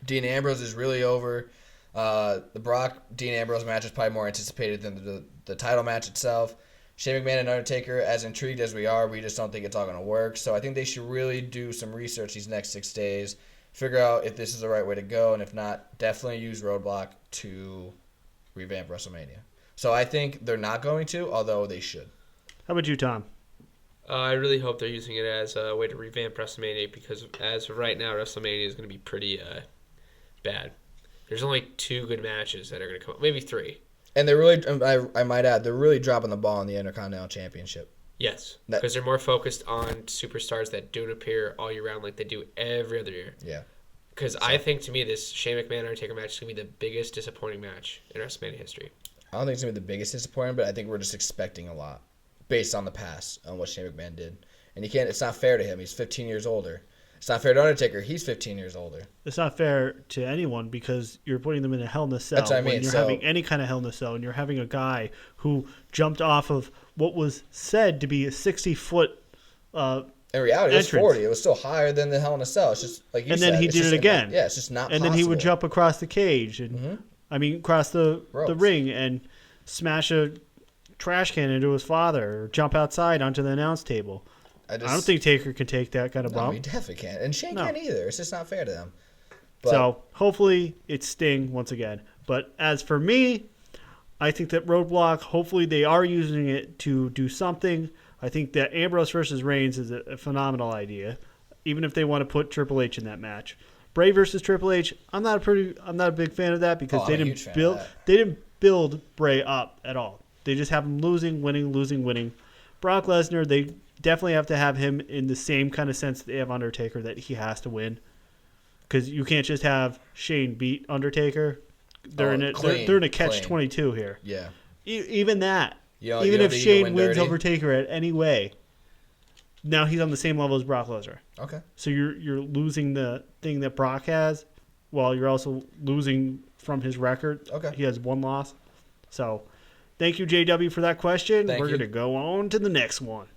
Dean Ambrose is really over. The Brock-Dean Ambrose match is probably more anticipated than the title match itself. Shane McMahon and Undertaker, as intrigued as we are, we just don't think it's all going to work. So I think they should really do some research these next 6 days, figure out if this is the right way to go, and if not, definitely use Roadblock to revamp WrestleMania. So I think they're not going to, although they should. How about you, Tom? I really hope they're using it as a way to revamp WrestleMania, because as of right now, WrestleMania is going to be pretty bad. There's only 2 good matches that are going to come up. Maybe 3. And they're really, I might add, they're really dropping the ball in the Intercontinental Championship. Yes, because they're more focused on superstars that don't appear all year round like they do every other year. Yeah. Because I think, to me, this Shane McMahon Undertaker match is going to be the biggest disappointing match in WrestleMania history. I don't think it's going to be the biggest disappointment, but I think we're just expecting a lot based on the past, on what Shane McMahon did. And it's not fair to him. He's 15 years older. It's not fair to Undertaker. He's 15 years older. It's not fair to anyone because you're putting them in a Hell in a Cell. That's what I mean. When you're having any kind of Hell in a Cell, and you're having a guy who jumped off of what was said to be a 60-foot in reality, it was entrance. 40. It was still higher than the Hell in a Cell. It's just like you and said. then he it's did just it again. Yeah, it's just not And possible. then he would jump across the cage, and across the Ropes. ring, and smash a trash can into his father, or jump outside onto the announce table. I don't think Taker can take that kind of No, bump. he definitely can't. And Shane No. can't either. It's just not fair to them. But, So hopefully it's Sting once again. But as for me, I think that Roadblock, hopefully they are using it to do something. I think that Ambrose versus Reigns is a phenomenal idea, even if they want to put Triple H in that match. Bray versus Triple H, I'm not a big fan of that because I'm a huge fan of that. they didn't build Bray up at all. They just have him losing, winning. Brock Lesnar, they definitely have to have him in the same kind of sense that they have Undertaker, that he has to win. Because you can't just have Shane beat Undertaker. They're in a catch-22 here. Yeah. Even that. You Even don't if think Shane he'll win wins dirty? over Taker at any way, now he's on the same level as Brock Lesnar. Okay. So you're losing the thing that Brock has, while you're also losing from his record. Okay. He has 1 loss. So thank you, JW, for that question. Thank We're you. going to go on to the next one.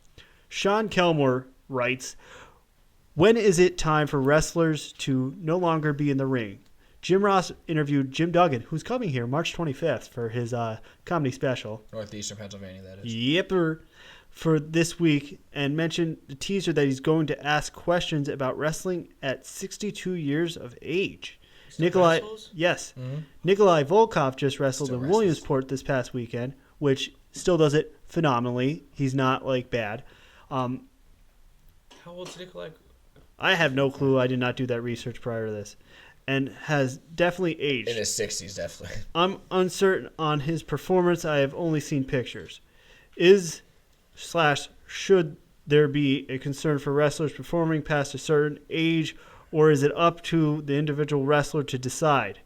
Sean Kelmore writes, when is it time for wrestlers to no longer be in the ring? Jim Ross interviewed Jim Duggan, who's coming here March 25th for his comedy special. Northeastern Pennsylvania, that is. Yepper, for this week, and mentioned the teaser that he's going to ask questions about wrestling at 62 years of age. Nikolai Volkov just wrestled Still in wrestles. Williamsport this past weekend, which still does it phenomenally. He's not bad. How old is Nikolai? I have no clue. I did not do that research prior to this. And has definitely aged. In his 60s, definitely. I'm uncertain on his performance. I have only seen pictures. Should there be a concern for wrestlers performing past a certain age, or is it up to the individual wrestler to decide?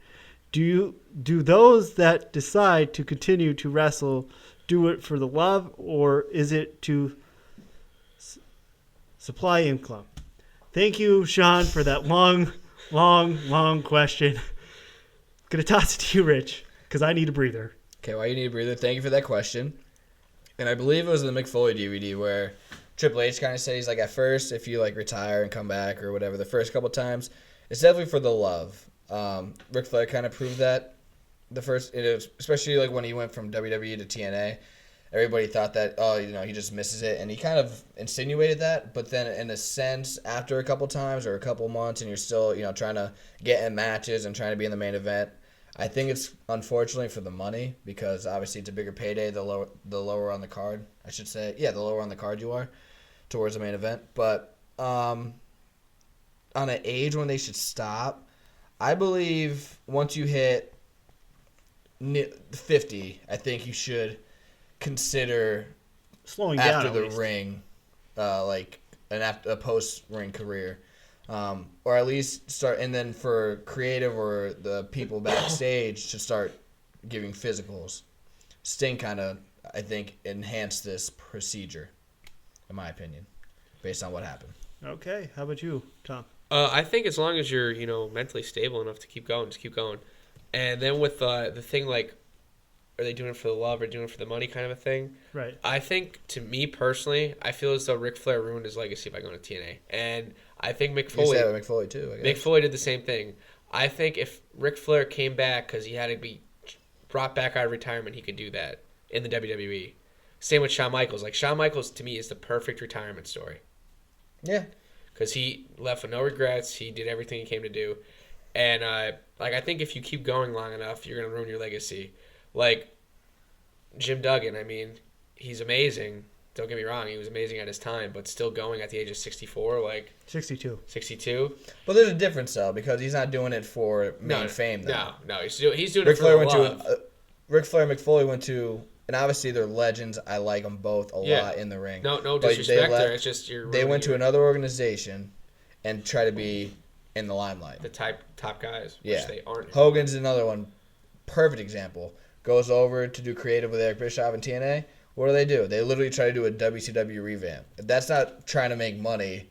Do those that decide to continue to wrestle do it for the love, or is it to supply income? Thank you, Sean, for that long question. Gonna toss it to you, Rich, because I need a breather. Okay, while you need a breather, thank you for that question. And I believe it was the Mick Foley DVD where Triple H kind of said, he's like, at first, if you like retire and come back or whatever, the first couple times, it's definitely for the love. Ric Flair kind of proved that especially like when he went from WWE to TNA. Everybody thought that, he just misses it, and he kind of insinuated that. But then, in a sense, after a couple times or a couple months, and you're still, trying to get in matches and trying to be in the main event, I think it's unfortunately for the money, because obviously it's a bigger payday the lower on the card, I should say. Yeah, the lower on the card you are towards the main event. But on an age when they should stop, I believe once you hit 50, I think you should consider slowing down after the least. ring, like a post-ring career, or at least start. And then for creative or the people backstage to start giving physicals. Sting kind of, I think, enhanced this procedure, in my opinion, based on what happened. Okay, how about you, Tom? I think as long as you're, mentally stable enough to keep going, just keep going. And then with the thing like, are they doing it for the love or doing it for the money kind of a thing? Right. I think, to me personally, I feel as though Ric Flair ruined his legacy by going to TNA. And I think Mick Foley... You said Mick Foley, too, I guess. Mick Foley did the same thing. I think if Ric Flair came back because he had to be brought back out of retirement, he could do that in the WWE. Same with Shawn Michaels. Like, Shawn Michaels, to me, is the perfect retirement story. Yeah. Because he left with no regrets. He did everything he came to do. And, I think if you keep going long enough, you're going to ruin your legacy. Like, Jim Duggan, I mean, he's amazing. Don't get me wrong. He was amazing at his time, but still going at the age of 64, 62. 62. But there's a difference, though, because he's not doing it for main fame, though. No. He's doing it for the love. Ric Flair and Mick Foley went to, and obviously they're legends. I like them both a lot in the ring. No disrespect there. It's just they went to another organization and try to be in the limelight. The top guys, yeah. Which they aren't. Hogan's another one. Perfect example. Goes over to do creative with Eric Bischoff and TNA. What do? They literally try to do a WCW revamp. If that's not trying to make money,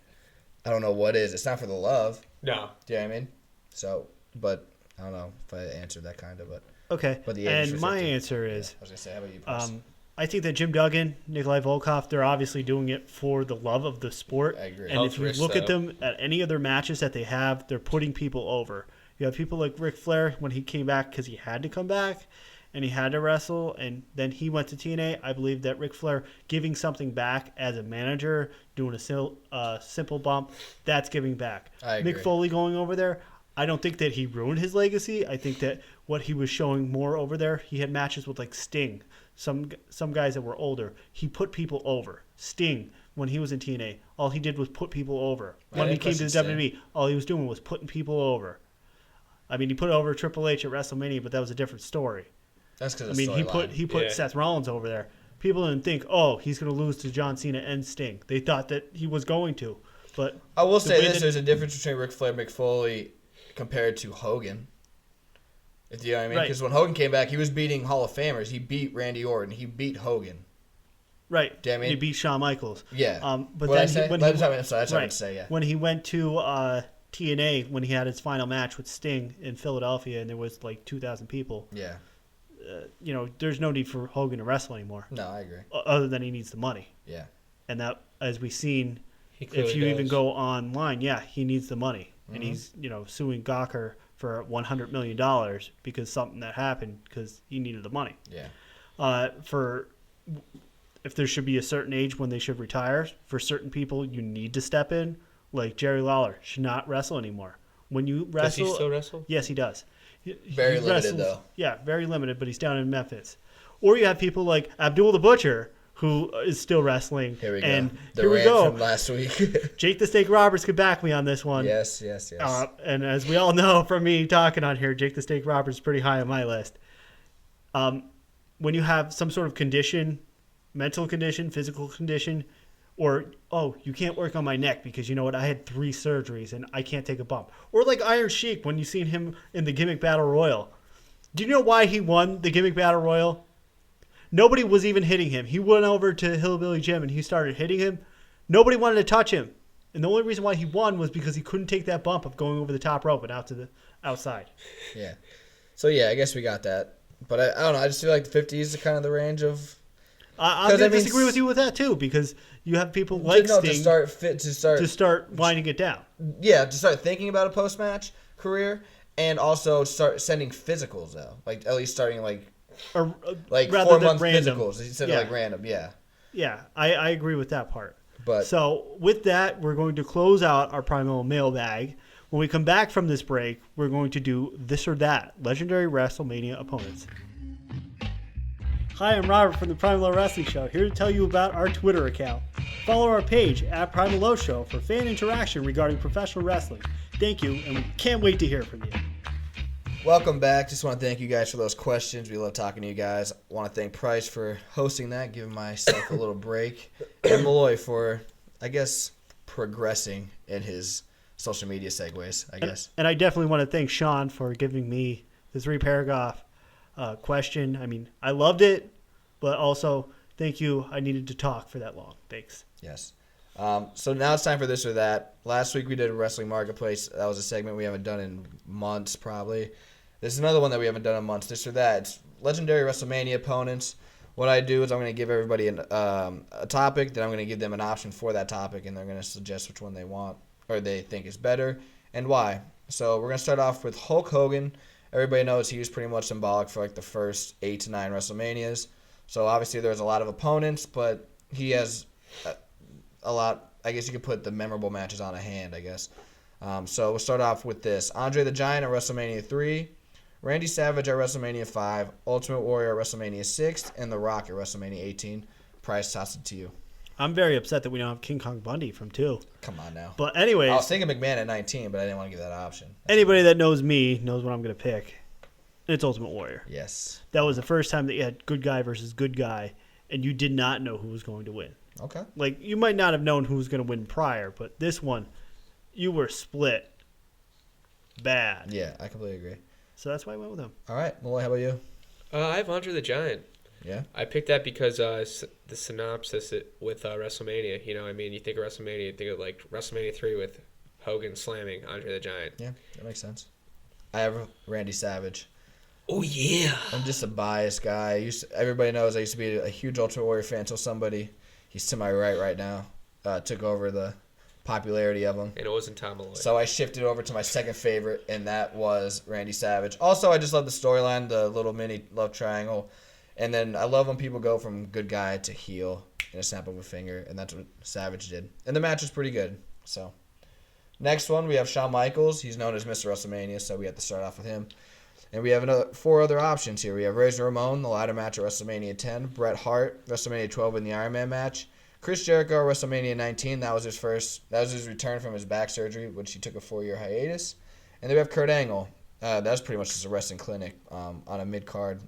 I don't know what is. It's not for the love. No. Do you know what I mean? So, but I don't know if I answered that kind of, but. Okay. But the and my answer is, I was gonna say, how about you, Bruce? I think that Jim Duggan, Nikolai Volkov, they're obviously doing it for the love of the sport. I agree. And if you look at them at any other matches that they have, they're putting people over. You have people like Ric Flair when he came back because he had to come back and he had to wrestle, and then he went to TNA. I believe that Ric Flair giving something back as a manager, doing a simple bump, that's giving back. I agree. Mick Foley going over there, I don't think that he ruined his legacy. I think that what he was showing more over there, he had matches with like Sting, some guys that were older. He put people over. Sting, when he was in TNA, all he did was put people over. When he came to the WWE, all he was doing was putting people over. I mean, he put over Triple H at WrestleMania, but that was a different story. That's because he put Seth Rollins over there. People didn't think, he's going to lose to John Cena and Sting. They thought that he was going to. But I will say this: there's a difference between Ric Flair and Mick Foley compared to Hogan. If you know what I mean? Because when Hogan came back, he was beating Hall of Famers. He beat Randy Orton. He beat Hogan. Right. Do you know what I mean? He beat Shawn Michaels. Yeah. But what then I say? That's what I would say. Yeah. When he went to TNA, when he had his final match with Sting in Philadelphia, and there was like 2,000 people. Yeah. There's no need for Hogan to wrestle anymore. No, I agree. Other than he needs the money. Yeah. And that, as we've seen, If you even go online, he needs the money, Mm-hmm. and he's suing Gawker for $100 million because something that happened because he needed the money. Yeah. If there should be a certain age when they should retire, for certain people you need to step in. Like Jerry Lawler should not wrestle anymore. When you wrestle, does he still wrestle? Yes, he does. Very limited wrestles, though. Yeah, very limited, but he's down in Memphis. Or you have people like Abdul the Butcher, who is still wrestling. Here we go. And The here we rant go. from last week. Jake the Snake Roberts could back me on this one. yes. And as we all know from me talking on here, Jake the Snake Roberts is pretty high on my list. When you have some sort of condition, mental condition, physical condition, or, oh, you can't work on my neck because you know what, I had 3 surgeries and I can't take a bump. Or like Iron Sheik when you seen him in the Gimmick Battle Royal. Do you know why he won the Gimmick Battle Royal? Nobody was even hitting him. He went over to Hillbilly Jim and he started hitting him. Nobody wanted to touch him. And the only reason why he won was because he couldn't take that bump of going over the top rope and out to the outside. Yeah. So, yeah, I guess we got that. But I don't know. I just feel like the 50s is kind of the range of... I'm going to disagree with you with that, too, because you have people like Sting to start winding it down. Yeah, to start thinking about a post-match career and also start sending physicals, though. Like, at least starting, like 4-month physicals instead of, like, random. Yeah. Yeah, I agree with that part. But so, with that, we're going to close out our PriMalLow Mailbag. When we come back from this break, we're going to do This or That, Legendary WrestleMania Opponents. Hi, I'm Robert from the PriMalLow Wrestling Show, here to tell you about our Twitter account. Follow our page at PriMalLow Show for fan interaction regarding professional wrestling. Thank you, and we can't wait to hear from you. welcome back. Just want to thank you guys for those questions. We love talking to you guys. Want to thank Price for hosting that, giving myself a little break, and Malloy for, I guess, progressing in his social media segues, I guess. And I definitely want to thank Sean for giving me the 3-paragraph question. I mean, I loved it, but also thank you. I needed to talk for that long. Thanks. Yes. So now it's time for This or That. Last week we did Wrestling Marketplace. That was a segment we haven't done in months, probably. This is another one that we haven't done in months. This or That. It's legendary WrestleMania opponents. What I do is I'm going to give everybody a topic, then I'm going to give them an option for that topic, and they're going to suggest which one they want or they think is better and why. So we're going to start off with Hulk Hogan. Everybody knows he was pretty much symbolic for like the first 8 to 9 WrestleManias. So obviously there's a lot of opponents, but he has a lot. I guess you could put the memorable matches on a hand, I guess. So we'll start off with this. Andre the Giant at WrestleMania 3, Randy Savage at WrestleMania 5, Ultimate Warrior at WrestleMania 6, and The Rock at WrestleMania 18. Price, toss it to you. I'm very upset that we don't have King Kong Bundy from 2. Come on now. But anyways, I was thinking McMahon at 19, but I didn't want to give that option. Anybody that knows me knows what I'm going to pick. It's Ultimate Warrior. Yes. That was the first time that you had good guy versus good guy, and you did not know who was going to win. Okay. Like, you might not have known who was going to win prior, but this one, you were split bad. Yeah, I completely agree. So that's why I went with him. All right. Malloy, how about you? I have Andre the Giant. Yeah. I picked that because the synopsis with WrestleMania. You know, I mean, you think of WrestleMania, you think of like WrestleMania 3 with Hogan slamming Andre the Giant. Yeah, that makes sense. I have Randy Savage. Oh, yeah. I'm just a biased guy. Everybody knows I used to be a huge Ultimate Warrior fan until somebody, he's to my right now, took over the popularity of him. And it wasn't Tom Malloy. So I shifted over to my second favorite, and that was Randy Savage. Also, I just love the storyline, the little mini love triangle. And then I love when people go from good guy to heel in a snap of a finger, and that's what Savage did. And the match was pretty good. So next one, we have Shawn Michaels. He's known as Mr. WrestleMania, so we have to start off with him. And we have 4 other options here. We have Razor Ramon, the ladder match at WrestleMania 10. Bret Hart, WrestleMania 12 in the Iron Man match. Chris Jericho, WrestleMania 19. That was his return from his back surgery, which he took a 4-year hiatus. And then we have Kurt Angle. That was pretty much just a wrestling clinic on a mid-card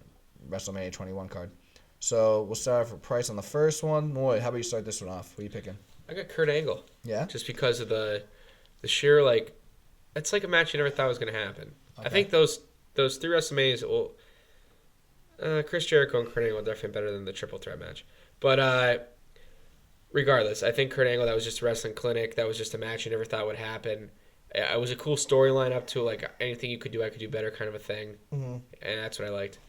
WrestleMania 21 card. So we'll start off with Price on the first one. Moy, how about you start this one off? What are you picking? I got Kurt Angle. Yeah? Just because of the sheer, like, it's like a match you never thought was going to happen. Okay. I think those 3 WrestleManias, Chris Jericho and Kurt Angle are definitely better than the triple threat match. But regardless, I think Kurt Angle, that was just a wrestling clinic. That was just a match you never thought would happen. It was a cool storyline up to, like, anything you could do, I could do better kind of a thing. Mm-hmm. And that's what I liked.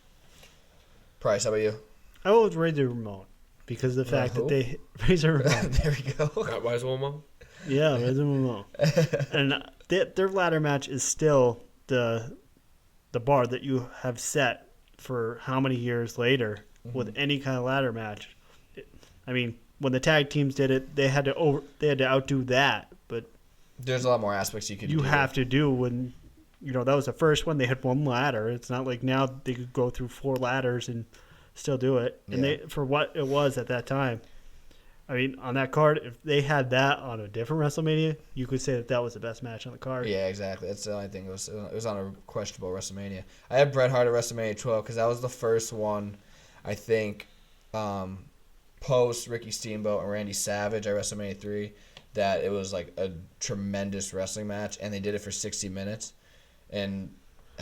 Price, how about you? I went with Razor Ramon because of the fact that they... Razor Ramon. There we go. Why is Wilmo? Yeah, Razor Ramon. And their ladder match is still the bar that you have set for how many years later with any kind of ladder match. I mean, when the tag teams did it, they had to outdo that, but there's a lot more aspects you could do. You have to do when, that was the first one. They had one ladder. It's not like now they could go through 4 ladders and still do it. And Yeah. they for what it was at that time. I mean, on that card, if they had that on a different WrestleMania, you could say that was the best match on the card. Yeah, exactly. That's the only thing. It was on a questionable WrestleMania. I had Bret Hart at WrestleMania 12 because that was the first one, I think, post Ricky Steamboat and Randy Savage at WrestleMania 3, that it was like a tremendous wrestling match, and they did it for 60 minutes. And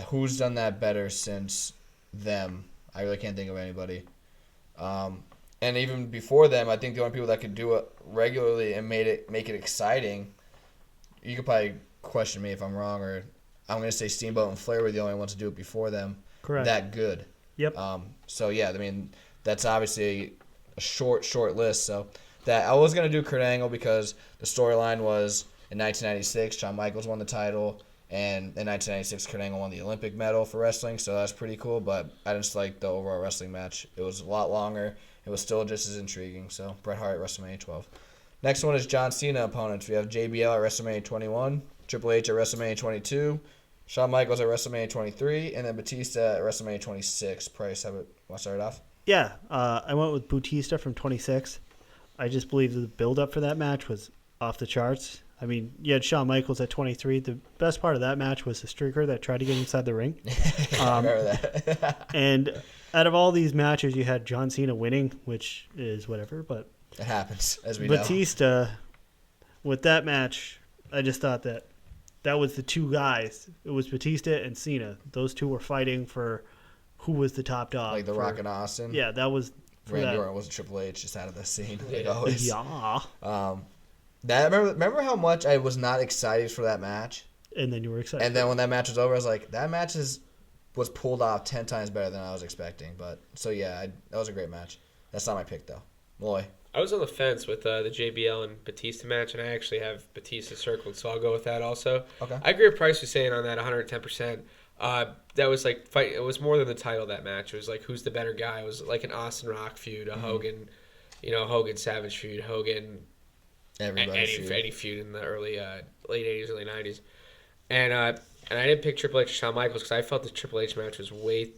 who's done that better since them? I really can't think of anybody. And even before them, I think the only people that could do it regularly and make it exciting, you could probably question me if I'm wrong, or I'm going to say Steamboat and Flair were the only ones to do it before them. Correct. That good. Yep. So, yeah, I mean, that's obviously a short list. So that I was going to do Kurt Angle because the storyline was in 1996, Shawn Michaels won the title, and in 1996, Kurt Angle won the Olympic medal for wrestling, so that's pretty cool. But I just like the overall wrestling match. It was a lot longer. It was still just as intriguing. So Bret Hart at WrestleMania 12. Next one is John Cena opponents. We have JBL at WrestleMania 21, Triple H at WrestleMania 22, Shawn Michaels at WrestleMania 23, and then Batista at WrestleMania 26. Price, want to start it off? Yeah, I went with Bautista from 26. I just believe the build-up for that match was off the charts. I mean, you had Shawn Michaels at 23. The best part of that match was the streaker that tried to get inside the ring. I remember that. And out of all these matches, you had John Cena winning, which is whatever. But It happens, as we know. Batista, with that match, I just thought that was the two guys. It was Batista and Cena. Those two were fighting for who was the top dog. Like The Rock and Austin. Yeah, that was for Randy that. Orton was Triple H just out of the scene. Like Yeah. always. Yeah. Remember how much I was not excited for that match? And then you were excited. And then when that match was over, I was like, that match was pulled off 10 times better than I was expecting. But so yeah, that was a great match. That's not my pick though. Malloy. I was on the fence with the JBL and Batista match, and I actually have Batista circled, so I'll go with that also. Okay. I agree with Price was saying on that 110%. That was like fight. It was more than the title of that match. It was like who's the better guy. It was like an Austin Rock feud, a Hogan, Hogan Savage feud, Hogan any feud in the early late 80s, early 90s, and I didn't pick Triple H or Shawn Michaels because I felt the Triple H match was way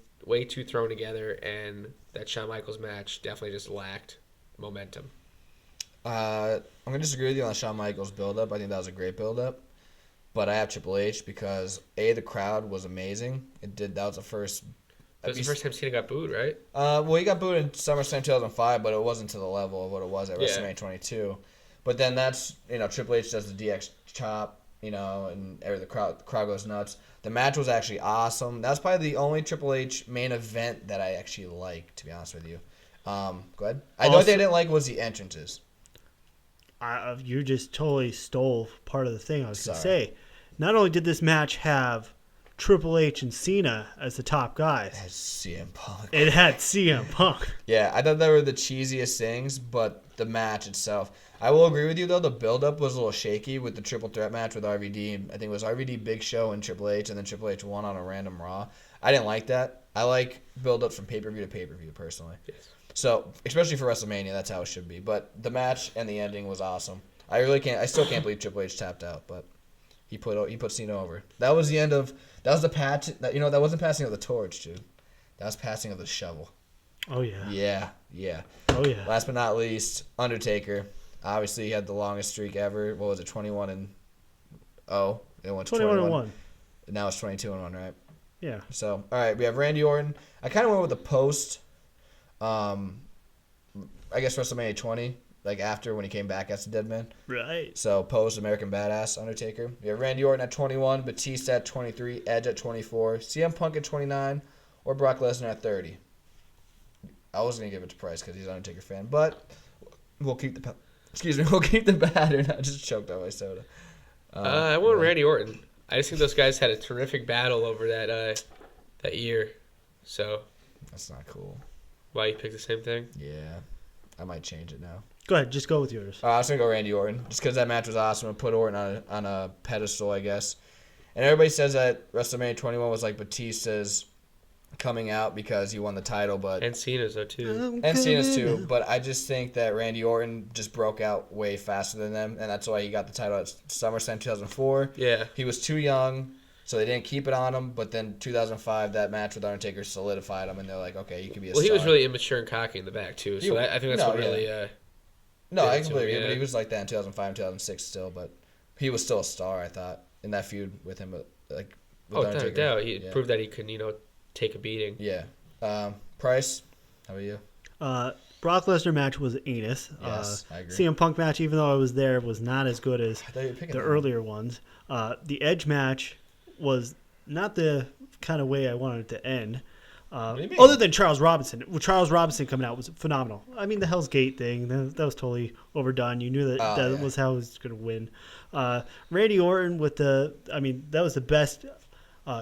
too thrown together, and that Shawn Michaels match definitely just lacked momentum. I'm gonna disagree with you on the Shawn Michaels build-up. I think that was a great build-up, but I have Triple H because the crowd was amazing. That was the first. That was the first time Cena got booed, right? Well, he got booed in SummerSlam 2005, but it wasn't to the level of what it was at Yeah. WrestleMania 22. But then that's Triple H does the DX chop, and the crowd goes nuts. The match was actually awesome. That's probably the only Triple H main event that I actually liked, to be honest with you. Go ahead. The only thing I didn't like was the entrances. You just totally stole part of the thing I was going to Sorry. say. Not only did this match have Triple H and Cena as the top guys, That's CM Punk. it had CM Punk. Yeah, I thought they were the cheesiest things, but the match itself. I will agree with you, though. The build-up was a little shaky with the triple threat match with RVD. I think it was RVD, Big Show, and Triple H, and then Triple H won on a random Raw. I didn't like that. I like build-ups from pay-per-view to pay-per-view, personally. Yes. So, especially for WrestleMania, that's how it should be. But the match and the ending was awesome. I still can't believe Triple H tapped out, but he put Cena over. That was the end of. That was the patch. That wasn't passing of the torch, dude. That was passing of the shovel. Oh, yeah. Yeah. Oh, yeah. Last but not least, Undertaker. Obviously, he had the longest streak ever. What was it, 21-0? It went to 21-1. Now it's 22-1, right? Yeah. So, all right, we have Randy Orton. I kind of went with the post. I guess WrestleMania 20, like after when he came back as the Dead Man. Right. So post American Badass Undertaker. We have Randy Orton at 21, Batista at 23, Edge at 24, CM Punk at 29, or Brock Lesnar at 30. I was gonna give it to Price because he's an Undertaker fan, but we'll keep the pattern. I just choked on my soda. I went Randy Orton. I just think those guys had a terrific battle over that year. So That's not cool. why you picked the same thing? Yeah, I might change it now. Go ahead. Just go with yours. I was gonna go Randy Orton just because that match was awesome and put Orton on a pedestal, I guess. And everybody says that WrestleMania 21 was like Batista's coming out because he won the title, but And Cena's though too. and Cena's too. But I just think that Randy Orton just broke out way faster than them, and that's why he got the title at SummerSlam 2004. Yeah. He was too young. So they didn't keep it on him, but then 2005, that match with Undertaker solidified him, and they're like, okay, you can be a star. Well, he was really immature and cocky in the back, too. So I think that's what really... No, I did it to completely him, agree, but yeah. he was like that in 2005 and 2006 still, but he was still a star, I thought, in that feud with him, like, with Without a Undertaker. doubt. He proved that he could, take a beating. Yeah. Price, how about you? Brock Lesnar match was anus. Yes, I agree. CM Punk match, even though I was there, was not as good as I thought you were picking the that earlier ones. The Edge match was not the kind of way I wanted it to end. do you mean? Other than Charles Robinson. Well, Charles Robinson coming out was phenomenal. I mean, the Hell's Gate thing, that was totally overdone. You knew that was how he was going to win. Randy Orton with that was the best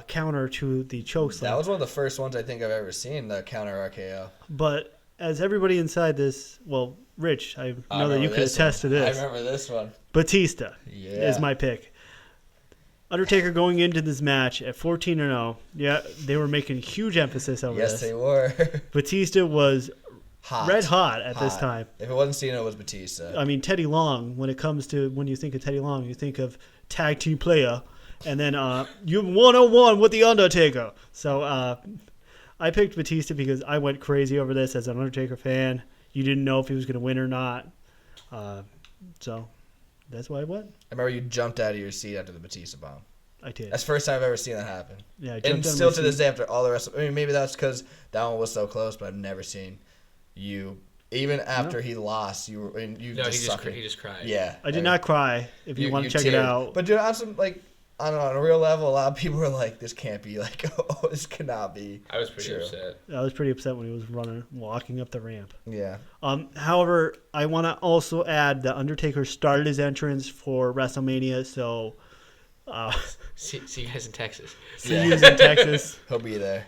counter to the choke slam. That was one of the first ones I think I've ever seen, the counter RKO. But as everybody inside this, well, Rich, I know that you could attest to this. I remember this one. Batista Yeah. is my pick. Undertaker going into this match at 14-0. Yeah, they were making huge emphasis over Yes, this. they were. Batista was Hot. red hot at this time. If it wasn't Cena, it was Batista. I mean, Teddy Long, when you think of Teddy Long, you think of tag team player. And then you have 101 with The Undertaker. So I picked Batista because I went crazy over this as an Undertaker fan. You didn't know if he was going to win or not. So that's why I went. I remember you jumped out of your seat after the Batista bomb. I did. That's the first time I've ever seen that happen. Yeah, I jumped And out of still my to this seat. day, after all the rest, maybe that's because that one was so close, but I've never seen you, even after he lost, you were, and you No, just he sucked it. just cried. Yeah. I did not cry. If you want to check it teared. out. But dude, on some, I don't know, on a real level, a lot of people were like, this can't be, this cannot be I was pretty true. upset. I was pretty upset when he was walking up the ramp. Yeah. However, I want to also add that Undertaker started his entrance for WrestleMania, so See you guys in Texas. see you in Texas. He'll be there.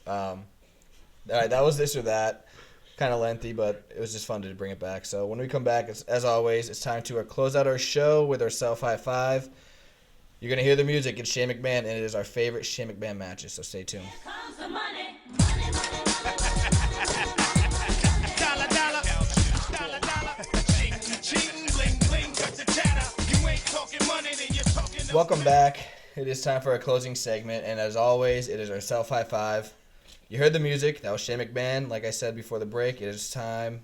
All right, that was this or that. Kind of lengthy, but it was just fun to bring it back. So when we come back, as always, it's time to close out our show with our Self High Five. You're going to hear the music. It's Shane McMahon, and it is our favorite Shane McMahon matches, so stay tuned. Comes the money, money, money. Dollar, dollar, dollar, dollar. Ching, ching, bling, bling, cut the chatter. You ain't talking money, then you're talking. Welcome back. It is time for our closing segment, and as always, it is our Self High Five. You heard the music. That was Shane McMahon. Like I said before the break, it is time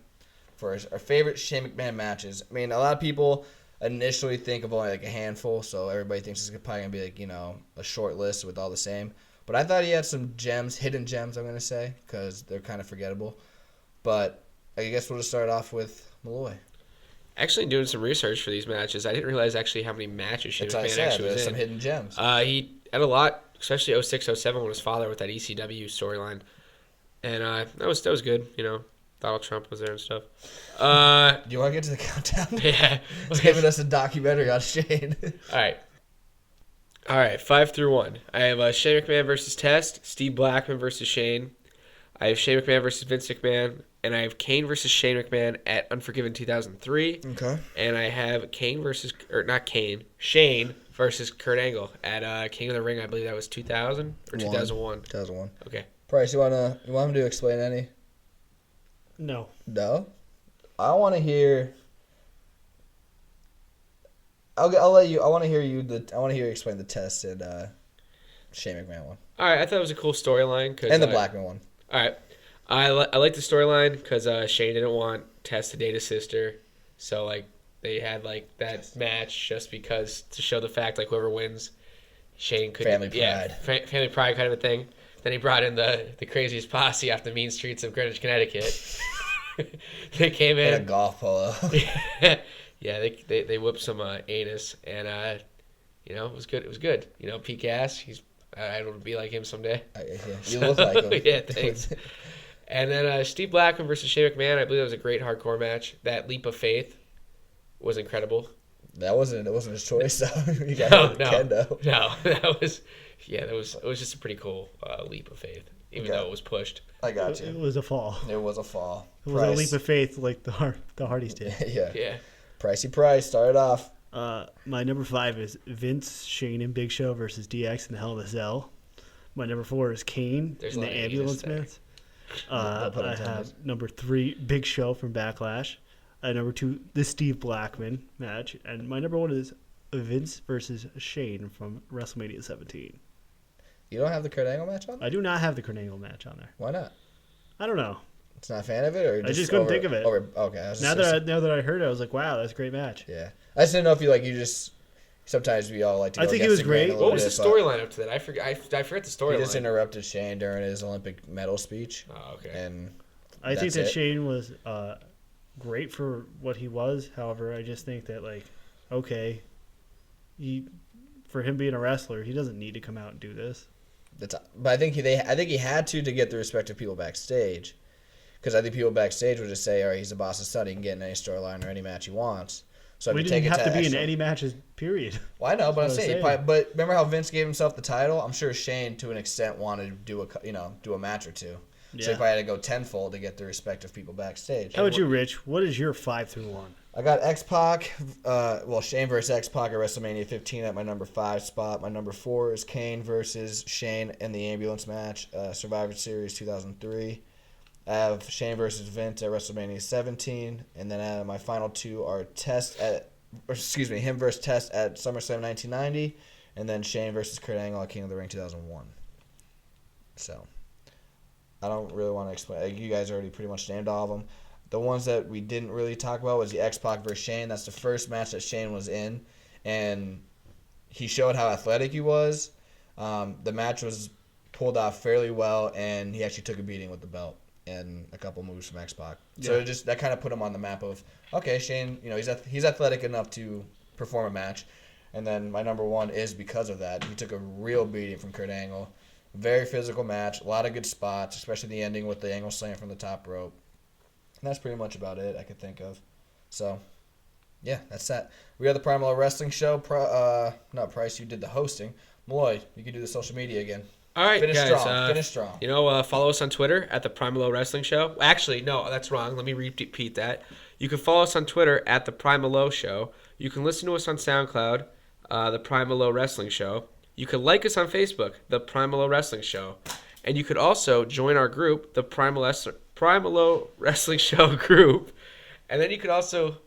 for our favorite Shane McMahon matches. I mean, a lot of people initially think of only like a handful, so everybody thinks it's probably going to be like, a short list with all the same. But I thought he had some gems, hidden gems, I'm going to say, because they're kind of forgettable. But I guess we'll just start off with Malloy. Actually, doing some research for these matches, I didn't realize actually how many matches Shane That's what I McMahon said. actually There's was some in. hidden gems. He had a lot, especially 06, 07 with his father with that ECW storyline. And that was good, Donald Trump was there and stuff. Do you want to get to the countdown? Yeah. He's giving us a documentary on Shane. All right, 5 through 1. I have Shane McMahon versus Test, Steve Blackman versus Shane. I have Shane McMahon versus Vince McMahon, and I have Kane versus Shane McMahon at Unforgiven 2003. Okay. And I have Shane versus Kurt Angle at King of the Ring. I believe that was 2000 or 2001. 2001. Okay. Price, you want him to explain any? No. No? I want to hear... I'll let you... I want to hear you explain the Test and Shane McMahon one. All right, I thought it was a cool storyline. And the Blackman one. All right. I like the storyline because Shane didn't want Test to date his sister. So, they had, that match just because to show the fact, whoever wins, Shane could... Family pride. Yeah, family pride kind of a thing. Then he brought in the craziest posse off the mean streets of Greenwich, Connecticut. They came in. And a golf polo. Yeah, they whipped some anus, and it was good. It was good. Pete Gas. I don't want to be like him someday. You look like him. Yeah, thanks. And then Steve Blackman versus Shane McMahon. I believe that was a great hardcore match. That leap of faith was incredible. It wasn't his choice though. You got Kendo. No, that was it was just a pretty cool leap of faith, even though it was pushed. I got It you. was a fall. It was a fall. It was a leap of faith like the Hardys did. Yeah. Yeah. Pricey Price, start it off. My number 5 is Vince, Shane, and Big Show versus DX and Hell in a Cell. My number 4 is Kane There's and a the lot of ambulance anus there. myths. Don't put I it have down. number 3, Big Show from Backlash. Number 2, the Steve Blackman match. And my number 1 is Vince versus Shane from WrestleMania 17. You don't have the Kurt Angle match on there? I do not have the Kurt Angle match on there. Why not? I don't know. It's not a fan of it, or I just couldn't think of it. Okay. Now that I heard it, I was like, wow, that's a great match. Yeah. I just didn't know if you just sometimes we all like to. I go think he against was the grain great. a little What was bit, the but storyline up to that? I forget the He just storyline. interrupted Shane during his Olympic medal speech, Oh, okay. and I think that's that it. Shane was great for what he was. However, I just think that okay, for him being a wrestler, he doesn't need to come out and do this. But I think he had to get the respect of people backstage, because I think people backstage would just say, all right, he's the boss's son. He can get in any storyline or any match he wants. So if We you didn't take it have to be in extra- any matches, period. Well, I know, but I'm That's what saying, I'm saying. but remember how Vince gave himself the title? I'm sure Shane, to an extent, wanted to do a match or two. So he Yeah. probably had to go tenfold to get the respect of people backstage. How about you, Rich? What is your 5 through 1? I got X-Pac, Shane versus X-Pac at WrestleMania 15 at my number 5 spot. My number 4 is Kane versus Shane in the ambulance match, Survivor Series 2003. I have Shane versus Vince at WrestleMania 17, and then my final 2 are him versus Test at SummerSlam 1990, and then Shane versus Kurt Angle at King of the Ring 2001. So, I don't really want to explain. You guys already pretty much named all of them. The ones that we didn't really talk about was the X-Pac versus Shane. That's the first match that Shane was in, and he showed how athletic he was. The match was pulled off fairly well, and he actually took a beating with the belt and a couple moves from X-Pac. So that kind of put him on the map of, okay, Shane, he's athletic enough to perform a match. And then my number 1 is because of that. He took a real beating from Kurt Angle. Very physical match, a lot of good spots, especially the ending with the Angle slam from the top rope. And that's pretty much about it I could think of. So, yeah, that's that. We are the PriMalLow Wrestling Show. Not Price, you did the hosting. Malloy, you can do the social media again. All right, Finish guys. strong. Finish strong. Follow us on Twitter at the PriMalLow Wrestling Show. Actually, no, that's wrong. Let me repeat that. You can follow us on Twitter at the PriMalLow Show. You can listen to us on SoundCloud, the PriMalLow Wrestling Show. You can like us on Facebook, the PriMalLow Wrestling Show. And you could also join our group, the PriMalLow Wrestling Show group. And then you could also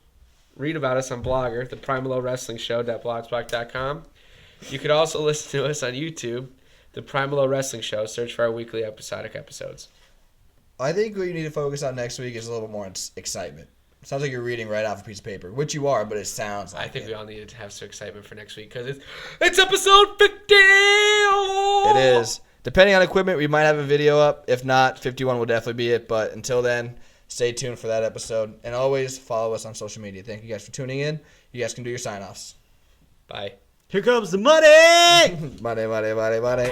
read about us on Blogger, the PriMalLow Wrestling Show.blogspot.com. You could also listen to us on YouTube, the PriMalLow Wrestling Show. Search for our weekly episodic episodes. I think what you need to focus on next week is a little bit more excitement. Sounds like you're reading right off a piece of paper, which you are, but it sounds like I think it. we all needed to have some excitement for next week because it's episode 50! It is. Depending on equipment, we might have a video up. If not, 51 will definitely be it. But until then, stay tuned for that episode. And always follow us on social media. Thank you guys for tuning in. You guys can do your sign-offs. Bye. Here comes the money! Money, money, money, money.